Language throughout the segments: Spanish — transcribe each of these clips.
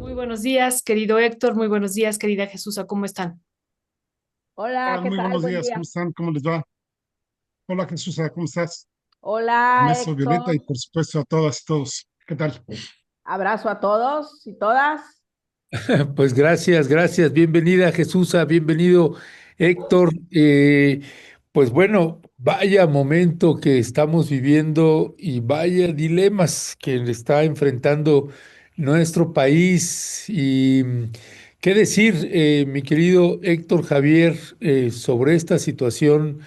Muy buenos días, querido Héctor. Muy buenos días, querida Jesús. ¿Cómo están? Hola, Hola, ¿qué muy tal? buenos Buen días, ¿cómo día. están? ¿Cómo les va? Hola Jesús, ¿cómo estás? Un Hola, beso, Violeta, Héctor. y por supuesto a todas y todos. ¿Qué tal? Abrazo a todos y todas. Pues gracias, gracias. Bienvenida Jesús, bienvenido Héctor. Pues bueno, vaya momento que estamos viviendo y vaya dilemas que está enfrentando nuestro país. Y qué decir, mi querido Héctor Javier, sobre esta situación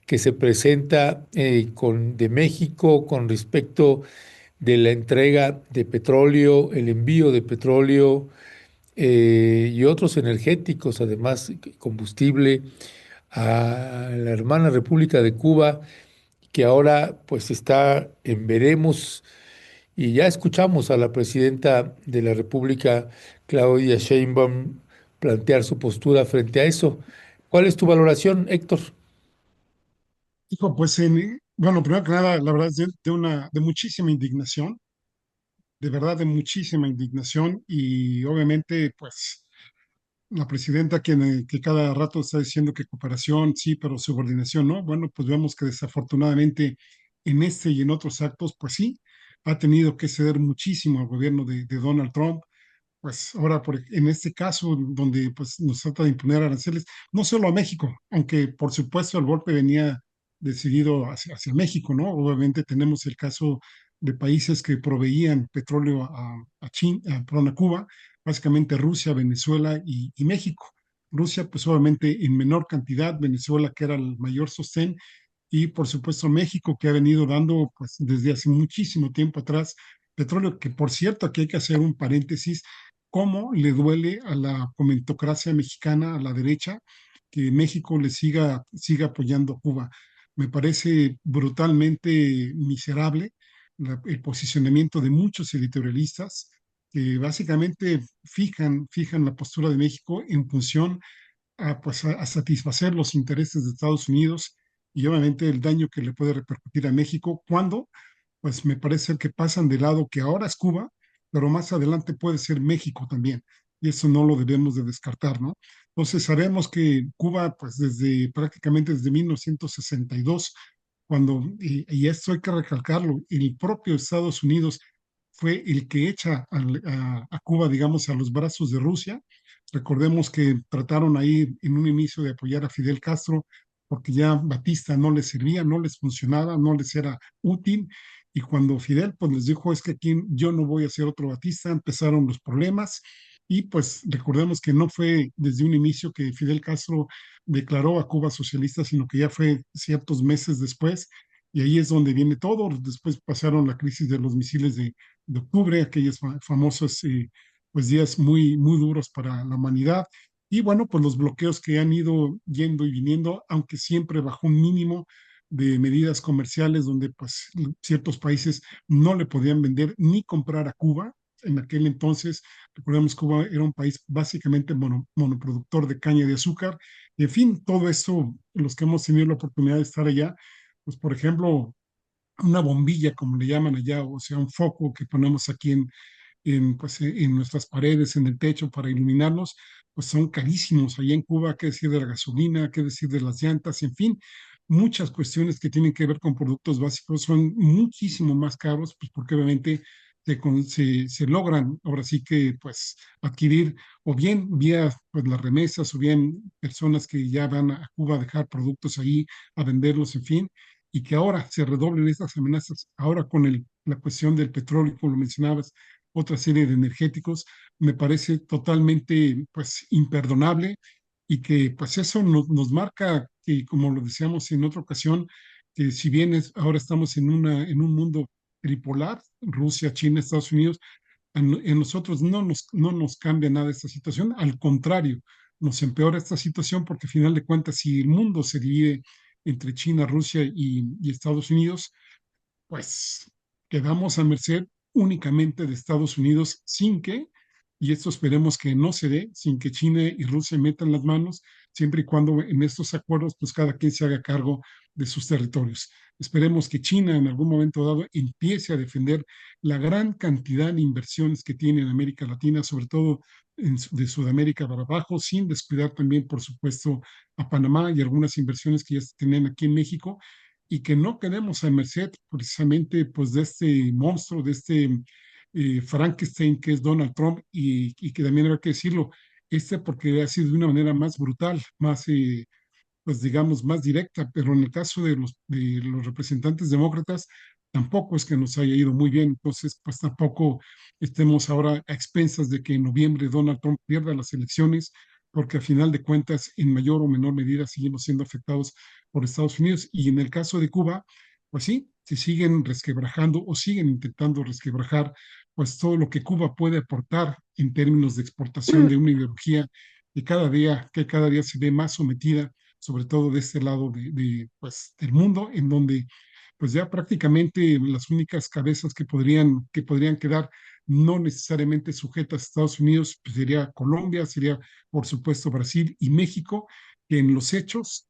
que se presenta de México con respecto de la entrega de petróleo, el envío de petróleo y otros energéticos, además combustible, a la hermana República de Cuba, que ahora pues está en veremos y ya escuchamos a la presidenta de la República, Claudia Sheinbaum, plantear su postura frente a eso. ¿Cuál es tu valoración, Héctor? Hijo, pues, bueno, primero que nada, la verdad es de muchísima indignación, de verdad de muchísima indignación y obviamente, pues, la presidenta que cada rato está diciendo que cooperación, sí, pero subordinación, ¿no? Bueno, pues vemos que desafortunadamente en este y en otros actos, pues sí, ha tenido que ceder muchísimo al gobierno de Donald Trump. Pues ahora en este caso donde pues nos trata de imponer aranceles, no solo a México, aunque por supuesto el golpe venía decidido hacia México, ¿no? Obviamente tenemos el caso de países que proveían petróleo a China, perdón, a Cuba, básicamente Rusia, Venezuela y México. Rusia, pues obviamente en menor cantidad, Venezuela, que era el mayor sostén, y por supuesto México, que ha venido dando pues desde hace muchísimo tiempo atrás petróleo, que por cierto, aquí hay que hacer un paréntesis, cómo le duele a la comentocracia mexicana, a la derecha, que México le siga apoyando a Cuba. Me parece brutalmente miserable el posicionamiento de muchos editorialistas que básicamente fijan la postura de México en función pues, a satisfacer los intereses de Estados Unidos y obviamente el daño que le puede repercutir a México cuando, pues me parece que pasan de lado que ahora es Cuba, pero más adelante puede ser México también. Y eso no lo debemos de descartar, ¿no? Entonces sabemos que Cuba, pues prácticamente desde 1962, y esto hay que recalcarlo, el propio Estados Unidos fue el que echa a Cuba, digamos, a los brazos de Rusia. Recordemos que trataron ahí en un inicio de apoyar a Fidel Castro porque ya Batista no les servía, no les funcionaba, no les era útil. Y cuando Fidel pues les dijo es que aquí yo no voy a ser otro Batista, empezaron los problemas. Y pues recordemos que no fue desde un inicio que Fidel Castro declaró a Cuba socialista, sino que ya fue ciertos meses después. Y ahí es donde viene todo. Después pasaron la crisis de los misiles de octubre, aquellos famosos pues días muy, muy duros para la humanidad. Y bueno, pues los bloqueos que han ido yendo y viniendo, aunque siempre bajo un mínimo de medidas comerciales donde pues ciertos países no le podían vender ni comprar a Cuba. En aquel entonces, recordemos, Cuba era un país básicamente monoproductor de caña de azúcar. Y en fin, todo eso, los que hemos tenido la oportunidad de estar allá, pues por ejemplo, una bombilla, como le llaman allá, o sea, un foco que ponemos aquí pues, en nuestras paredes, en el techo para iluminarnos, pues son carísimos. Allá en Cuba, qué decir de la gasolina, qué decir de las llantas, en fin, muchas cuestiones que tienen que ver con productos básicos son muchísimo más caros, pues porque obviamente se logran ahora sí que pues adquirir o bien vía pues las remesas o bien personas que ya van a Cuba a dejar productos ahí, a venderlos, en fin, y que ahora se redoblen estas amenazas, ahora con la cuestión del petróleo, como lo mencionabas, otra serie de energéticos, me parece totalmente pues imperdonable y que pues eso nos marca que como lo decíamos en otra ocasión, que si bien ahora estamos en un mundo tripolar, Rusia, China, Estados Unidos, en nosotros no nos cambia nada esta situación, al contrario, nos empeora esta situación porque al final de cuentas si el mundo se divide entre China, Rusia y Estados Unidos, pues quedamos a merced únicamente de Estados Unidos sin que, y esto esperemos que no se dé, sin que China y Rusia metan las manos, siempre y cuando en estos acuerdos, pues cada quien se haga cargo de sus territorios. Esperemos que China en algún momento dado empiece a defender la gran cantidad de inversiones que tiene en América Latina, sobre todo de Sudamérica para abajo, sin descuidar también, por supuesto, a Panamá y algunas inversiones que ya se tenían aquí en México, y que no quedemos a merced precisamente pues de este monstruo, de este Frankenstein que es Donald Trump, y que también hay que decirlo, porque ha sido de una manera más brutal, más pues digamos, más directa, pero en el caso de los representantes demócratas, tampoco es que nos haya ido muy bien, entonces pues tampoco estemos ahora a expensas de que en noviembre Donald Trump pierda las elecciones, porque a final de cuentas, en mayor o menor medida, seguimos siendo afectados por Estados Unidos. Y en el caso de Cuba, pues sí, si siguen resquebrajando o siguen intentando resquebrajar, pues todo lo que Cuba puede aportar en términos de exportación de una ideología que cada día se ve más sometida, sobre todo de este lado pues, del mundo, en donde pues ya prácticamente las únicas cabezas que podrían quedar no necesariamente sujetas a Estados Unidos, pues sería Colombia, sería por supuesto Brasil y México, que en los hechos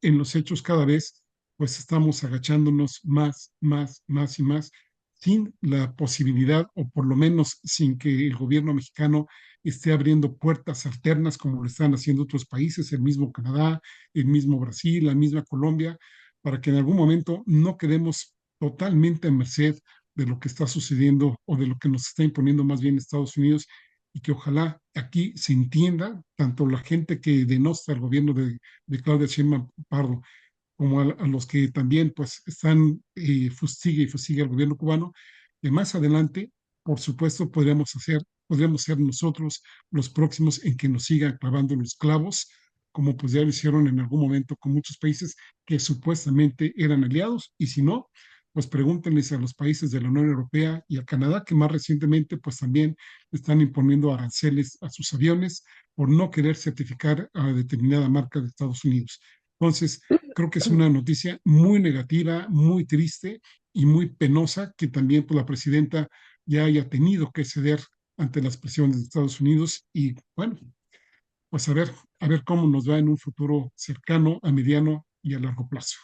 cada vez pues estamos agachándonos más, más, más y más, sin la posibilidad, o por lo menos sin que el gobierno mexicano esté abriendo puertas alternas como lo están haciendo otros países, el mismo Canadá, el mismo Brasil, la misma Colombia, para que en algún momento no quedemos totalmente a merced de lo que está sucediendo o de lo que nos está imponiendo más bien Estados Unidos, y que ojalá aquí se entienda, tanto la gente que denosta al gobierno de Claudia Sheinbaum Pardo, como a los que también pues están fustigue y fustigue al gobierno cubano, que más adelante, por supuesto, podríamos ser nosotros los próximos en que nos sigan clavando los clavos, como pues ya lo hicieron en algún momento con muchos países que supuestamente eran aliados, y si no, pues pregúntenles a los países de la Unión Europea y a Canadá, que más recientemente pues también están imponiendo aranceles a sus aviones por no querer certificar a determinada marca de Estados Unidos. Entonces, creo que es una noticia muy negativa, muy triste y muy penosa que también pues, la presidenta ya haya tenido que ceder ante las presiones de Estados Unidos. Y bueno, pues a ver cómo nos va en un futuro cercano, a mediano y a largo plazo.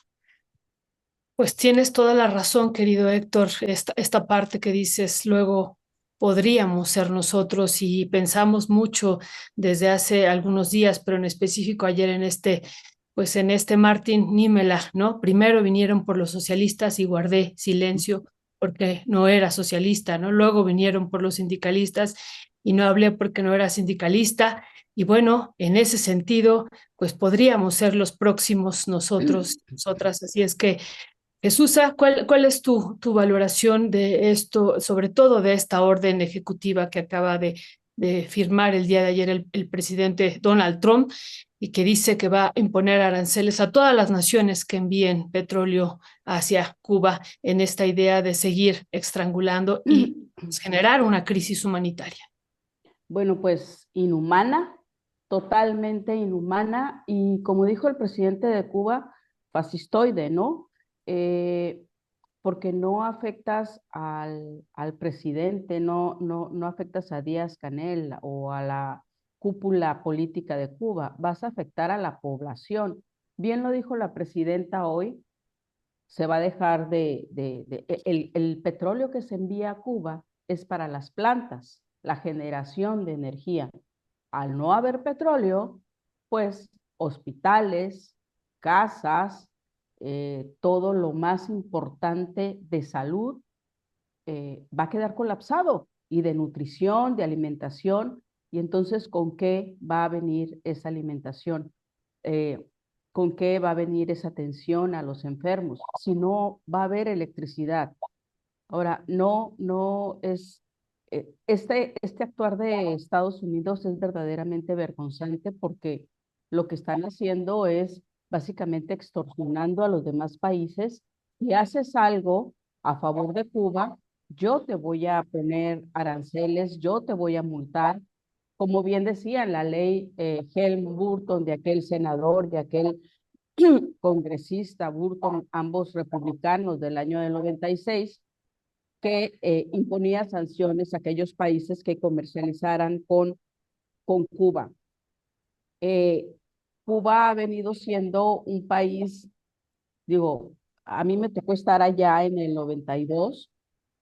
Pues tienes toda la razón, querido Héctor. Esta parte que dices, luego podríamos ser nosotros y pensamos mucho desde hace algunos días, pero en específico ayer pues en este Martin Niemöller, ¿no? Primero vinieron por los socialistas y guardé silencio porque no era socialista, ¿no? Luego vinieron por los sindicalistas y no hablé porque no era sindicalista. Y bueno, en ese sentido, pues podríamos ser los próximos nosotros, nosotras. Así es que Jesús, ¿cuál es tu valoración de esto, sobre todo de esta orden ejecutiva que acaba de firmar el día de ayer el presidente Donald Trump y que dice que va a imponer aranceles a todas las naciones que envíen petróleo hacia Cuba en esta idea de seguir estrangulando y pues, generar una crisis humanitaria? Bueno, pues inhumana, totalmente inhumana, y como dijo el presidente de Cuba, fascistoide, ¿no? Eh, Porque no afectas al presidente, no afectas a Díaz-Canel o a la cúpula política de Cuba, vas a afectar a la población. Bien lo dijo la presidenta hoy, se va a dejar el petróleo que se envía a Cuba es para las plantas, la generación de energía. Al no haber petróleo, pues hospitales, casas, todo lo más importante de salud va a quedar colapsado, y de nutrición, de alimentación. Y entonces, ¿con qué va a venir esa alimentación? Eh, ¿Con qué va a venir esa atención a los enfermos? Si no va a haber electricidad. Ahora, no es, este actuar de Estados Unidos es verdaderamente vergonzante, porque lo que están haciendo es básicamente extorsionando a los demás países. Si haces algo a favor de Cuba, yo te voy a poner aranceles, yo te voy a multar. Como bien decía la ley Helm Burton, de aquel senador, de aquel congresista Burton, ambos republicanos, del año del 96, que imponía sanciones a aquellos países que comercializaran con Cuba. Eh, Cuba ha venido siendo un país, digo, a mí me tocó estar allá en el 92,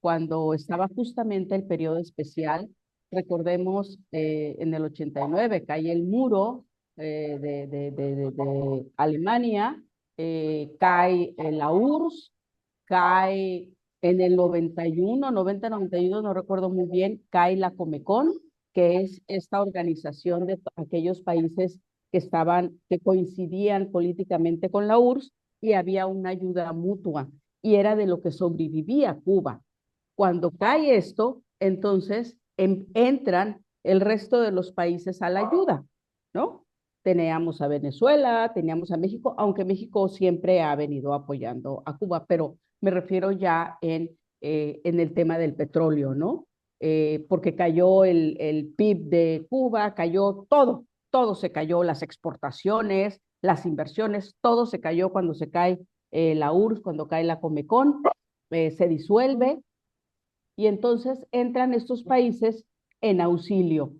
cuando estaba justamente el periodo especial. Recordemos, en el 89 cae el muro de Alemania, cae la URSS, cae en el 91, 90-91, no recuerdo muy bien, cae la Comecon, que es esta organización de aquellos países que coincidían políticamente con la URSS, y había una ayuda mutua, y era de lo que sobrevivía Cuba. Cuando cae esto, entonces entran el resto de los países a la ayuda, ¿no? Teníamos a Venezuela, teníamos a México, aunque México siempre ha venido apoyando a Cuba, pero me refiero ya en el tema del petróleo, ¿no? Porque cayó el PIB de Cuba, cayó todo se cayó, las exportaciones, las inversiones, todo se cayó cuando se cae la URSS, cuando cae la Comecon, se disuelve, y entonces entran estos países en auxilio.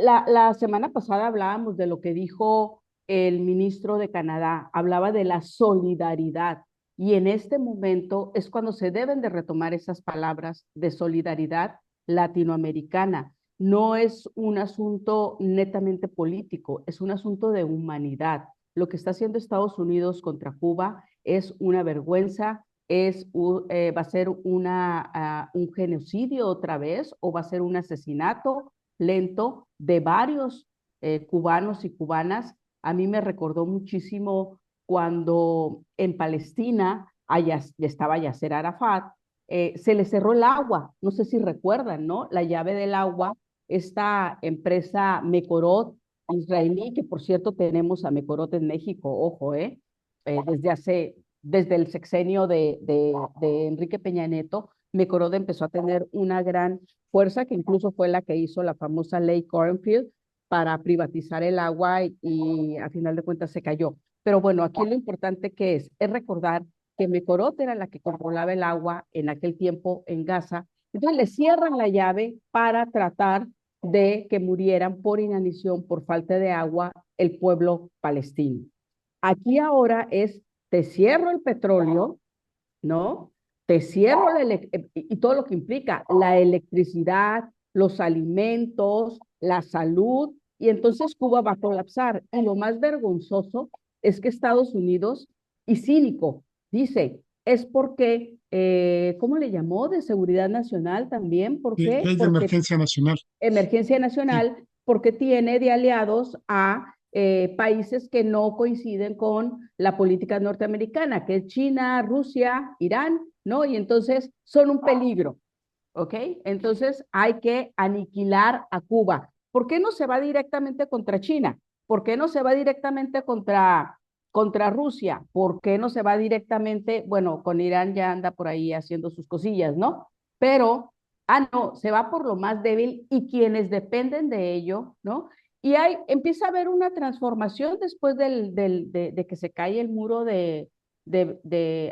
La semana pasada hablábamos de lo que dijo el ministro de Canadá, hablaba de la solidaridad, y en este momento es cuando se deben de retomar esas palabras de solidaridad latinoamericana. No es un asunto netamente político, es un asunto de humanidad. Lo que está haciendo Estados Unidos contra Cuba es una vergüenza, va a ser un genocidio otra vez, o va a ser un asesinato lento de varios cubanos y cubanas. A mí me recordó muchísimo cuando en Palestina estaba Yasser Arafat, se le cerró el agua, no sé si recuerdan, ¿no? La llave del agua, esta empresa Mekorot israelí, que por cierto tenemos a Mekorot en México, ojo, desde el sexenio de Enrique Peña Nieto, Mekorot empezó a tener una gran fuerza, que incluso fue la que hizo la famosa ley Cornfield para privatizar el agua, y a final de cuentas se cayó. Pero bueno, aquí lo importante que es recordar que Mekorot era la que controlaba el agua en aquel tiempo en Gaza. Entonces le cierran la llave para tratar de que murieran por inanición, por falta de agua, el pueblo palestino. Aquí ahora te cierro el petróleo, ¿no? Te cierro y todo lo que implica la electricidad, los alimentos, la salud, y entonces Cuba va a colapsar. Y lo más vergonzoso es que Estados Unidos, y cínico, dice, es porque, ¿cómo le llamó? De seguridad nacional también. ¿Por Que qué? hay de Porque emergencia nacional. emergencia Sí, nacional, porque tiene de aliados a países que no coinciden con la política norteamericana, que es China, Rusia, Irán, ¿no? Y entonces son un peligro, ¿ok? Entonces hay que aniquilar a Cuba. ¿Por qué no se va directamente contra China? ¿Por qué no se va directamente contra Rusia? ¿Por qué no se va directamente? Bueno, con Irán ya anda por ahí haciendo sus cosillas, ¿no? Pero no, se va por lo más débil y quienes dependen de ello, ¿no? Y empieza a haber una transformación después de que se cae el muro de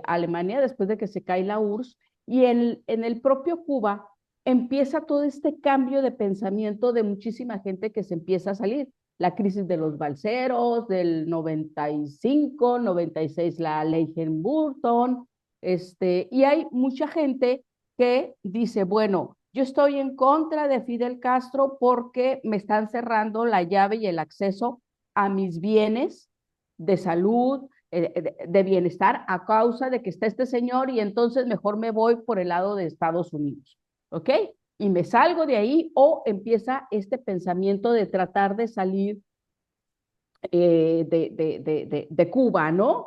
Alemania, después de que se cae la URSS, y en el propio Cuba empieza todo este cambio de pensamiento de muchísima gente que se empieza a salir. La crisis de los balseros del 95, 96, la ley Burton, y hay mucha gente que dice, bueno, yo estoy en contra de Fidel Castro porque me están cerrando la llave y el acceso a mis bienes de salud, de bienestar, a causa de que está este señor, y entonces mejor me voy por el lado de Estados Unidos, ¿ok? Y me salgo de ahí, o empieza este pensamiento de tratar de salir de Cuba, ¿no?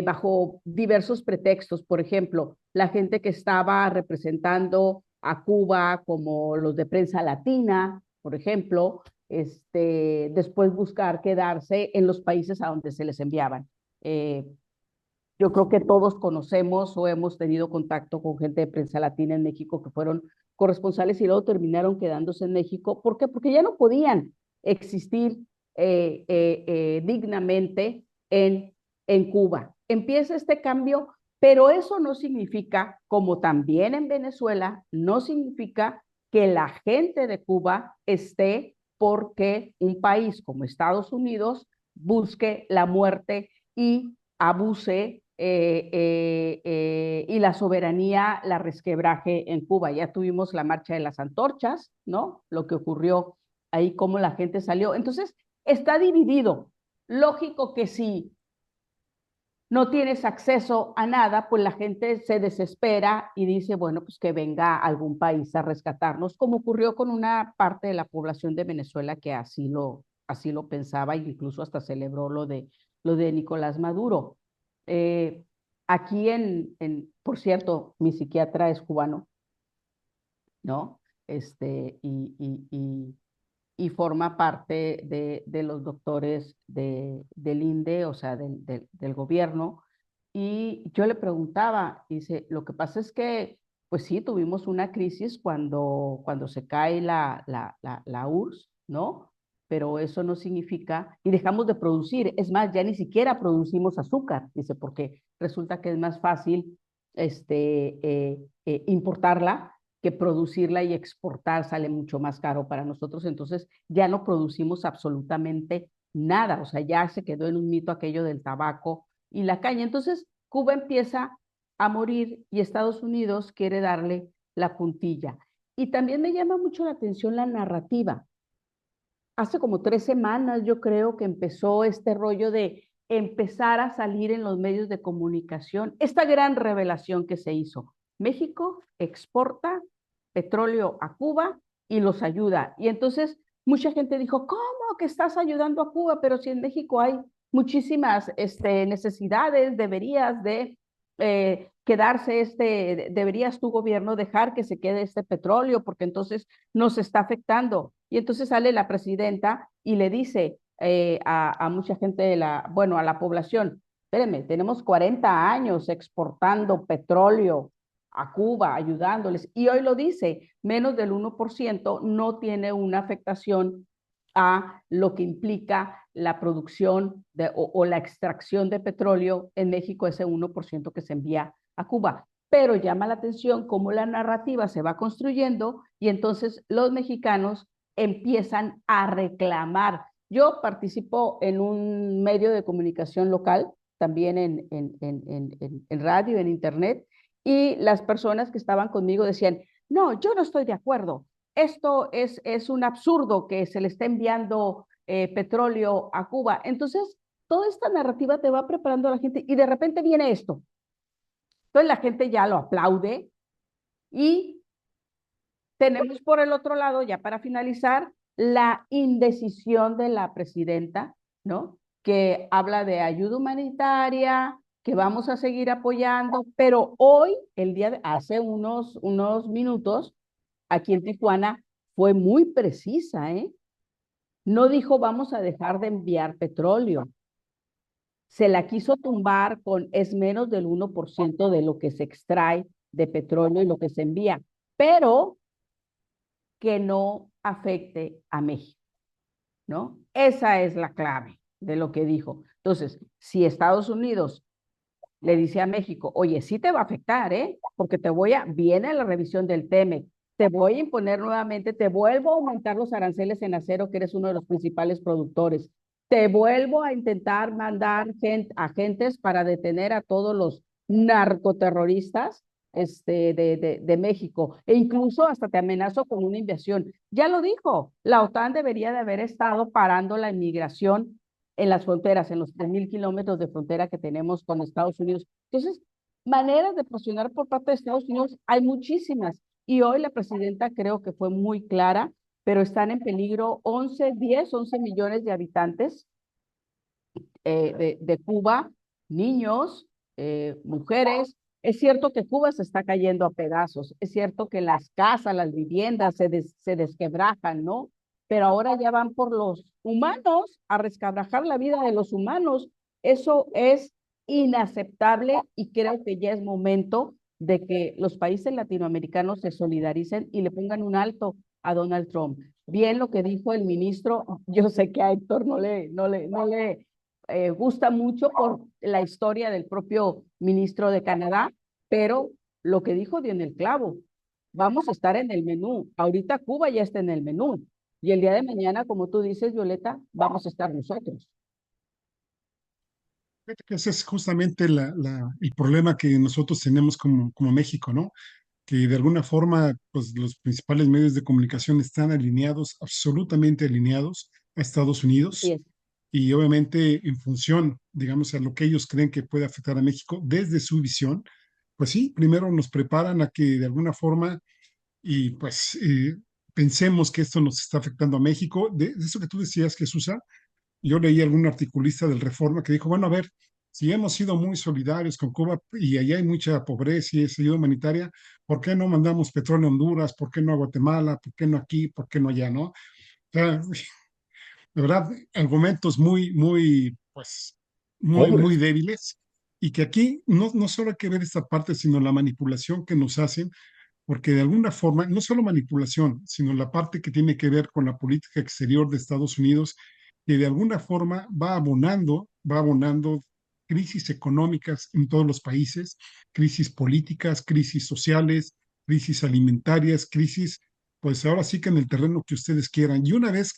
Bajo diversos pretextos. Por ejemplo, la gente que estaba representando a Cuba, como los de prensa latina, por ejemplo, después buscar quedarse en los países a donde se les enviaban. Yo creo que todos conocemos o hemos tenido contacto con gente de prensa latina en México que fueron corresponsales y luego terminaron quedándose en México. ¿Por qué? Porque ya no podían existir dignamente en Cuba. Empieza este cambio, pero eso no significa, como también en Venezuela, no significa que la gente de Cuba esté porque un país como Estados Unidos busque la muerte y abuse y la soberanía la resquebraje en Cuba. Ya tuvimos la marcha de las antorchas, ¿no? Lo que ocurrió ahí, cómo la gente salió. Entonces, está dividido. Lógico que si no tienes acceso a nada, pues la gente se desespera y dice, bueno, pues que venga algún país a rescatarnos, como ocurrió con una parte de la población de Venezuela que así lo pensaba e incluso hasta celebró lo de Nicolás Maduro. Eh, aquí por cierto, mi psiquiatra es cubano, ¿no? Y forma parte de los doctores del INDE, o sea, del gobierno. Y yo le preguntaba, dice, lo que pasa es que, pues sí, tuvimos una crisis cuando se cae la URSS, ¿no? Pero eso no significa, y dejamos de producir, es más, ya ni siquiera producimos azúcar, dice, porque resulta que es más fácil importarla que producirla y exportar sale mucho más caro para nosotros, entonces ya no producimos absolutamente nada, o sea, ya se quedó en un mito aquello del tabaco y la caña. Entonces, Cuba empieza a morir y Estados Unidos quiere darle la puntilla. Y también me llama mucho la atención la narrativa. Hace como 3 semanas yo creo que empezó este rollo de empezar a salir en los medios de comunicación esta gran revelación que se hizo. México exporta petróleo a Cuba y los ayuda. Y entonces mucha gente dijo, ¿cómo que estás ayudando a Cuba? Pero si en México hay muchísimas necesidades, deberías de quedarse deberías tu gobierno dejar que se quede este petróleo porque entonces nos está afectando. Y entonces sale la presidenta y le dice a mucha gente bueno, a la población, espérenme, tenemos 40 años exportando petróleo a Cuba, ayudándoles. Y hoy lo dice, menos del 1% no tiene una afectación a lo que implica la producción o la extracción de petróleo en México, ese 1% que se envía a Cuba. Pero llama la atención cómo la narrativa se va construyendo y entonces los mexicanos empiezan a reclamar. Yo participo en un medio de comunicación local, también en radio, en internet, y las personas que estaban conmigo decían, no, yo no estoy de acuerdo. Esto es un absurdo que se le esté enviando petróleo a Cuba. Entonces, toda esta narrativa te va preparando a la gente y de repente viene esto. Entonces la gente ya lo aplaude y tenemos por el otro lado, ya para finalizar, la indecisión de la presidenta, ¿no? Que habla de ayuda humanitaria, que vamos a seguir apoyando, pero hoy, hace unos minutos, aquí en Tijuana, fue muy precisa, ¿eh? No dijo vamos a dejar de enviar petróleo. Se la quiso tumbar es menos del 1% de lo que se extrae de petróleo y lo que se envía, pero que no afecte a México, ¿no? Esa es la clave de lo que dijo. Entonces, si Estados Unidos le dice a México, oye, sí te va a afectar, ¿eh? Porque viene la revisión del TEMEC, te voy a imponer nuevamente, te vuelvo a aumentar los aranceles en acero, que eres uno de los principales productores, te vuelvo a intentar mandar agentes para detener a todos los narcoterroristas de México, e incluso hasta te amenazo con una invasión. Ya lo dijo, la OTAN debería de haber estado parando la inmigración en las fronteras, en los 3,000 kilómetros de frontera que tenemos con Estados Unidos. Entonces, maneras de presionar por parte de Estados Unidos hay muchísimas. Y hoy la presidenta creo que fue muy clara, pero están en peligro 11 millones de habitantes de Cuba, niños, mujeres. Es cierto que Cuba se está cayendo a pedazos, es cierto que las casas, las viviendas se desquebrajan, ¿no? Pero ahora ya van por los humanos a resquebrajar la vida de los humanos. Eso es inaceptable y creo que ya es momento de que los países latinoamericanos se solidaricen y le pongan un alto a Donald Trump. Bien lo que dijo el ministro, yo sé que a Héctor no le gusta mucho por la historia del propio ministro de Canadá, pero lo que dijo dio en el clavo. Vamos a estar en el menú. Ahorita Cuba ya está en el menú. Y el día de mañana, como tú dices, Violeta, vamos a estar nosotros. Fíjate que ese es justamente el problema que nosotros tenemos como México, ¿no? Que de alguna forma, pues los principales medios de comunicación están alineados, absolutamente alineados a Estados Así Unidos es. y obviamente en función, digamos, a lo que ellos creen que puede afectar a México desde su visión, pues sí, primero nos preparan a que de alguna forma y pues pensemos que esto nos está afectando a México. De eso que tú decías, Jesús, yo leí algún articulista del Reforma que dijo, bueno, a ver, si hemos sido muy solidarios con Cuba y allá hay mucha pobreza y es ayuda humanitaria, ¿por qué no mandamos petróleo a Honduras? ¿Por qué no a Guatemala? ¿Por qué no aquí? ¿Por qué no allá? ¿No? O sea, de verdad, argumentos pues, muy Pobres. débiles y que aquí no solo hay que ver esta parte, sino la manipulación que nos hacen porque de alguna forma, no solo manipulación, sino la parte que tiene que ver con la política exterior de Estados Unidos, que de alguna forma va abonando crisis económicas en todos los países, crisis políticas, crisis sociales, crisis alimentarias, crisis, pues ahora sí que en el terreno que ustedes quieran. Y una vez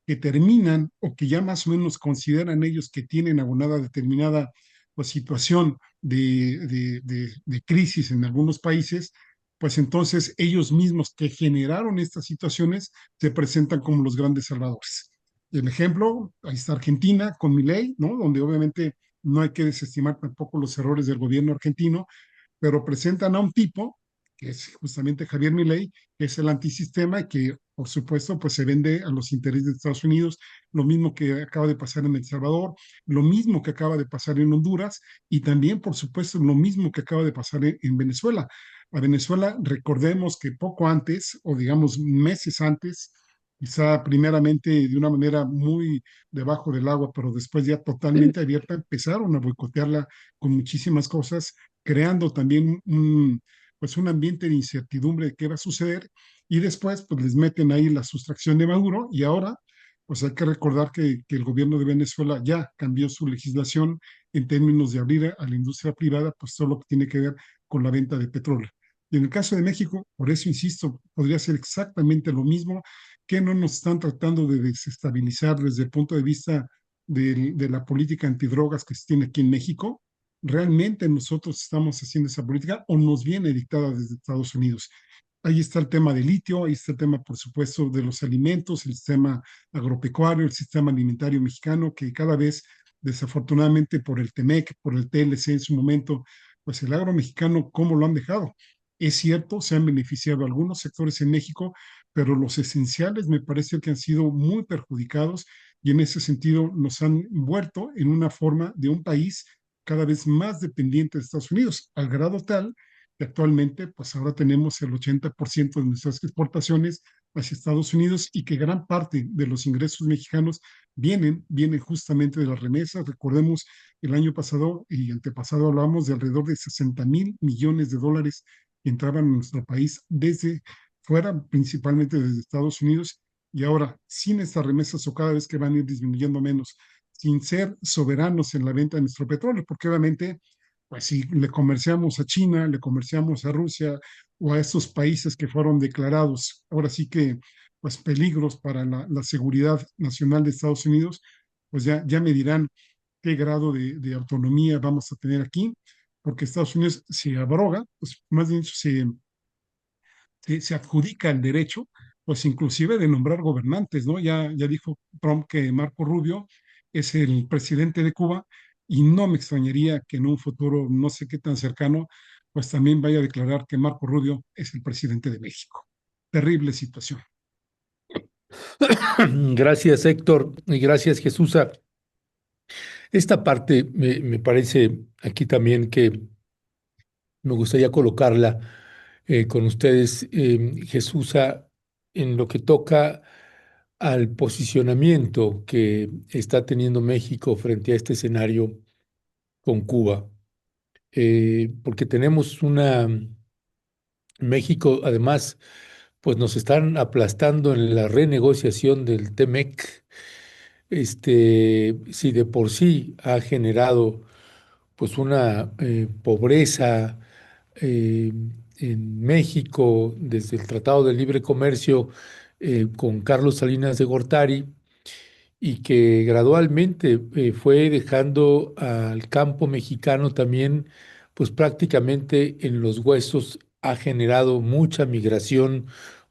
que terminan o que ya más o menos consideran ellos que tienen abonada determinada pues, situación de crisis en algunos países, pues entonces ellos mismos que generaron estas situaciones se presentan como los grandes salvadores. Y el ejemplo, ahí está Argentina con Milei, ¿no? Donde obviamente no hay que desestimar tampoco los errores del gobierno argentino, pero presentan a un tipo, que es justamente Javier Milei, que es el antisistema y que, por supuesto, pues se vende a los intereses de Estados Unidos, lo mismo que acaba de pasar en El Salvador, lo mismo que acaba de pasar en Honduras y también, por supuesto, lo mismo que acaba de pasar en Venezuela. A Venezuela, recordemos que poco antes, o digamos meses antes, quizá primeramente de una manera muy debajo del agua, pero después ya totalmente abierta, empezaron a boicotearla con muchísimas cosas, creando también pues un ambiente de incertidumbre de qué va a suceder, y después pues les meten ahí la sustracción de Maduro, y ahora pues hay que recordar que el gobierno de Venezuela ya cambió su legislación en términos de abrir a la industria privada, pues todo lo que tiene que ver con la venta de petróleo. Y en el caso de México, por eso insisto, podría ser exactamente lo mismo, que no nos están tratando de desestabilizar desde el punto de vista de la política antidrogas que se tiene aquí en México. ¿Realmente nosotros estamos haciendo esa política o nos viene dictada desde Estados Unidos? Ahí está el tema del litio, ahí está el tema, por supuesto, de los alimentos, el sistema agropecuario, el sistema alimentario mexicano, que cada vez, desafortunadamente, por el TEMEC, por el TLC en su momento, pues el agro mexicano, ¿cómo lo han dejado? Es cierto, se han beneficiado algunos sectores en México, pero los esenciales me parece que han sido muy perjudicados y en ese sentido nos han vuelto en una forma de un país cada vez más dependiente de Estados Unidos, al grado tal que actualmente, pues ahora tenemos el 80% de nuestras exportaciones hacia Estados Unidos y que gran parte de los ingresos mexicanos vienen justamente de las remesas. Recordemos, el año pasado y antepasado hablamos de alrededor de 60.000 millones de dólares que entraban a nuestro país desde fuera, principalmente desde Estados Unidos, y ahora sin estas remesas o cada vez que van a ir disminuyendo menos, sin ser soberanos en la venta de nuestro petróleo, porque obviamente, pues si le comerciamos a China, le comerciamos a Rusia o a estos países que fueron declarados, ahora sí que, pues peligros para la seguridad nacional de Estados Unidos, pues ya me dirán qué grado de autonomía vamos a tener aquí, porque Estados Unidos se abroga, pues más bien se adjudica el derecho, pues inclusive de nombrar gobernantes, ¿no? Ya dijo Trump que Marco Rubio es el presidente de Cuba y no me extrañaría que en un futuro no sé qué tan cercano, pues también vaya a declarar que Marco Rubio es el presidente de México. Terrible situación. Gracias, Héctor, y gracias, Jesús. Esta parte me parece aquí también que me gustaría colocarla con ustedes, Jesús, en lo que toca al posicionamiento que está teniendo México frente a este escenario con Cuba. Porque tenemos México, además, pues nos están aplastando en la renegociación del TEMEC. Si de por sí ha generado pues una pobreza eh, en México desde el Tratado de Libre Comercio con Carlos Salinas de Gortari, y que gradualmente fue dejando al campo mexicano también, pues prácticamente en los huesos, ha generado mucha migración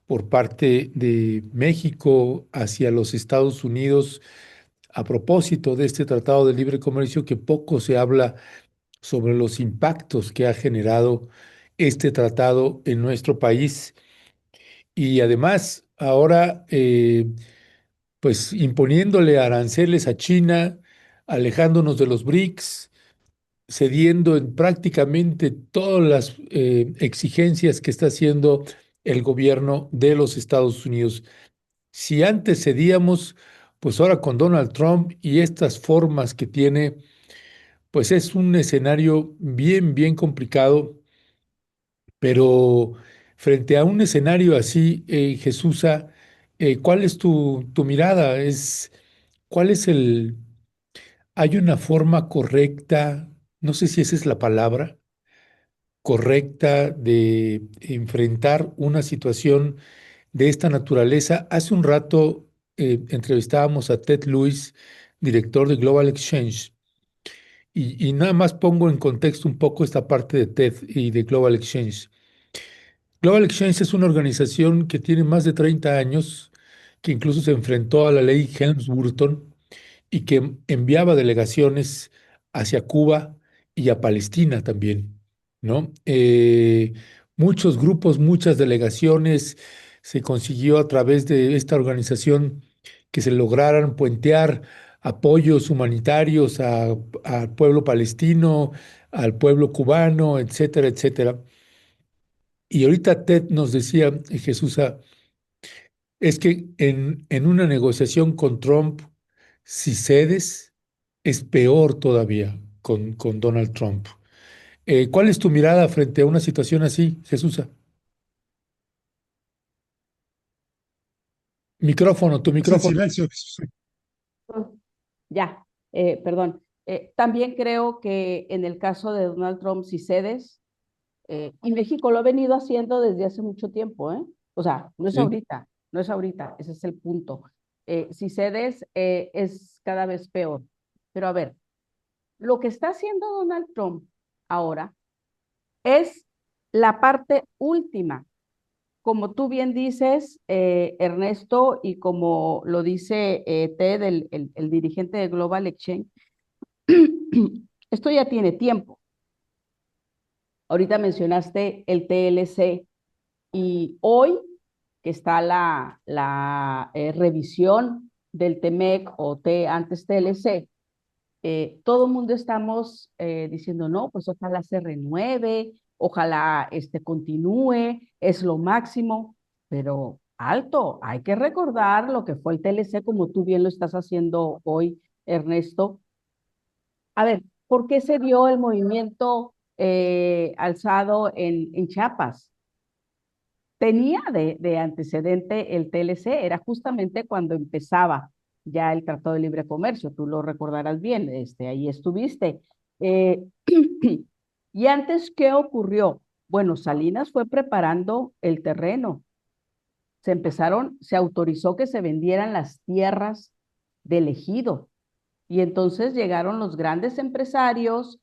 por parte de México hacia los Estados Unidos a propósito de este Tratado de Libre Comercio, que poco se habla sobre los impactos que ha generado este tratado en nuestro país. Y además, ahora, pues imponiéndole aranceles a China, alejándonos de los BRICS, cediendo en prácticamente todas las exigencias que está haciendo el gobierno de los Estados Unidos. Si antes cedíamos, pues ahora con Donald Trump y estas formas que tiene, pues es un escenario bien, bien complicado, pero frente a un escenario así, Jesús, ¿cuál es tu mirada? ¿Cuál es hay una forma correcta, no sé si esa es la palabra, correcta de enfrentar una situación de esta naturaleza? Hace un rato entrevistábamos a Ted Lewis, director de Global Exchange, y nada más pongo en contexto un poco esta parte de TED y de Global Exchange. Global Exchange es una organización que tiene más de 30 años, que incluso se enfrentó a la ley Helms-Burton y que enviaba delegaciones hacia Cuba y a Palestina también, ¿no? Muchos grupos, muchas delegaciones, se consiguió a través de esta organización que se lograran puentear apoyos humanitarios al pueblo palestino, al pueblo cubano, etcétera, etcétera. Y ahorita Ted nos decía, Jesús, es que en una negociación con Trump, si cedes, es peor todavía con Donald Trump. ¿Cuál es tu mirada frente a una situación así, Jesús? Micrófono, tu Es en micrófono. silencio. Ya, perdón. También creo que en el caso de Donald Trump, si cedes, y México lo ha venido haciendo desde hace mucho tiempo, ¿eh? O sea, no es Sí, ahorita, no es ahorita, ese es el punto. Si cedes, es cada vez peor. Pero a ver, lo que está haciendo Donald Trump ahora es la parte última. Como tú bien dices, Ernesto, y como lo dice Ted, el dirigente de Global Exchange, esto ya tiene tiempo. Ahorita mencionaste el TLC y hoy que está la revisión del TEMEC o antes TLC, todo el mundo estamos diciendo, no, pues ojalá se renueve, ojalá continúe, es lo máximo, pero alto, hay que recordar lo que fue el TLC, como tú bien lo estás haciendo hoy, Ernesto. A ver, ¿por qué se dio el movimiento alzado en Chiapas? Tenía de antecedente el TLC, era justamente cuando empezaba ya el Tratado de Libre Comercio, tú lo recordarás bien, ahí estuviste. Eh, y antes, ¿qué ocurrió? Bueno, Salinas fue preparando el terreno, se autorizó que se vendieran las tierras del ejido, y entonces llegaron los grandes empresarios,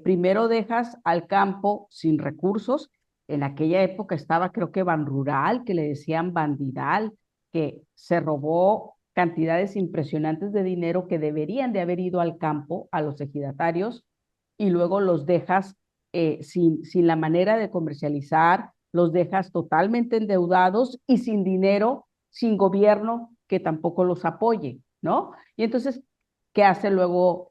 primero dejas al campo sin recursos, en aquella época estaba creo que Banrural, que le decían Bandidal, que se robó cantidades impresionantes de dinero que deberían de haber ido al campo, a los ejidatarios, y luego los dejas sin la manera de comercializar, los dejas totalmente endeudados y sin dinero, sin gobierno que tampoco los apoye, ¿no? Y entonces, ¿qué hace luego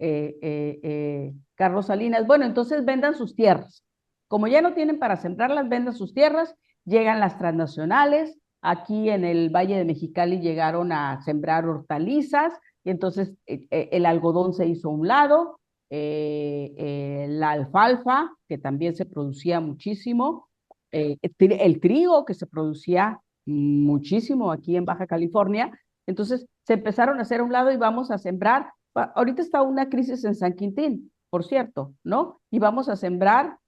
Carlos Salinas? Bueno, entonces vendan sus tierras. Como ya no tienen para sembrarlas, vendan sus tierras, llegan las transnacionales, aquí en el Valle de Mexicali llegaron a sembrar hortalizas, y entonces el algodón se hizo a un lado, la alfalfa, que también se producía muchísimo, el trigo, que se producía muchísimo aquí en Baja California. Entonces se empezaron a hacer a un lado y vamos a sembrar. Ahorita está una crisis en San Quintín, por cierto, ¿no? Y vamos a sembrar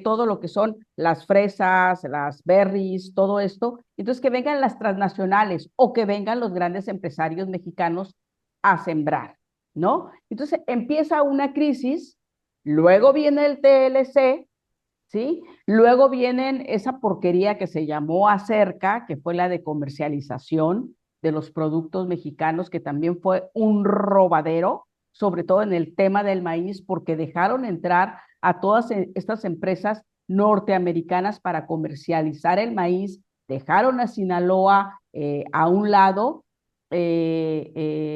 todo lo que son las fresas, las berries, todo esto. Entonces que vengan las transnacionales o que vengan los grandes empresarios mexicanos a sembrar, ¿no? Entonces empieza una crisis, luego viene el TLC, ¿sí? Luego vienen esa porquería que se llamó Acerca, que fue la de comercialización de los productos mexicanos, que también fue un robadero, sobre todo en el tema del maíz, porque dejaron entrar a todas estas empresas norteamericanas para comercializar el maíz, dejaron a Sinaloa a un lado, el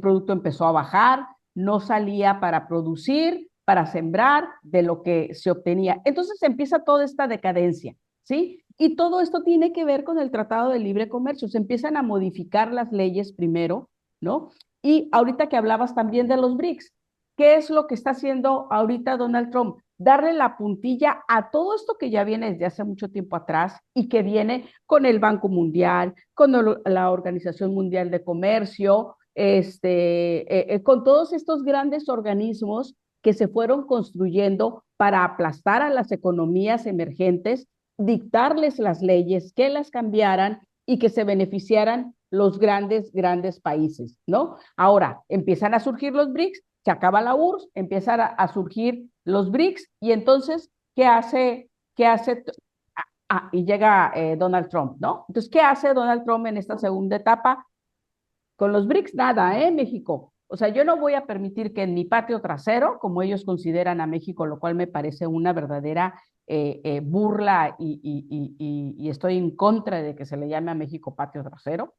producto empezó a bajar, no salía para producir, para sembrar de lo que se obtenía. Entonces empieza toda esta decadencia, ¿sí? Y todo esto tiene que ver con el Tratado de Libre Comercio. Se empiezan a modificar las leyes primero, ¿no? Y ahorita que hablabas también de los BRICS, ¿qué es lo que está haciendo ahorita Donald Trump? Darle la puntilla a todo esto que ya viene desde hace mucho tiempo atrás y que viene con el Banco Mundial, con la Organización Mundial de Comercio, con todos estos grandes organismos que se fueron construyendo para aplastar a las economías emergentes, dictarles las leyes, que las cambiaran y que se beneficiaran los grandes países, ¿no? Ahora, empiezan a surgir los BRICS, se acaba la URSS, empiezan a surgir los BRICS, y entonces, ¿qué hace? Y llega Donald Trump, ¿no? Entonces, ¿qué hace Donald Trump en esta segunda etapa? Con los BRICS nada, México. O sea, yo no voy a permitir que en mi patio trasero, como ellos consideran a México, lo cual me parece una verdadera burla, y estoy en contra de que se le llame a México patio trasero,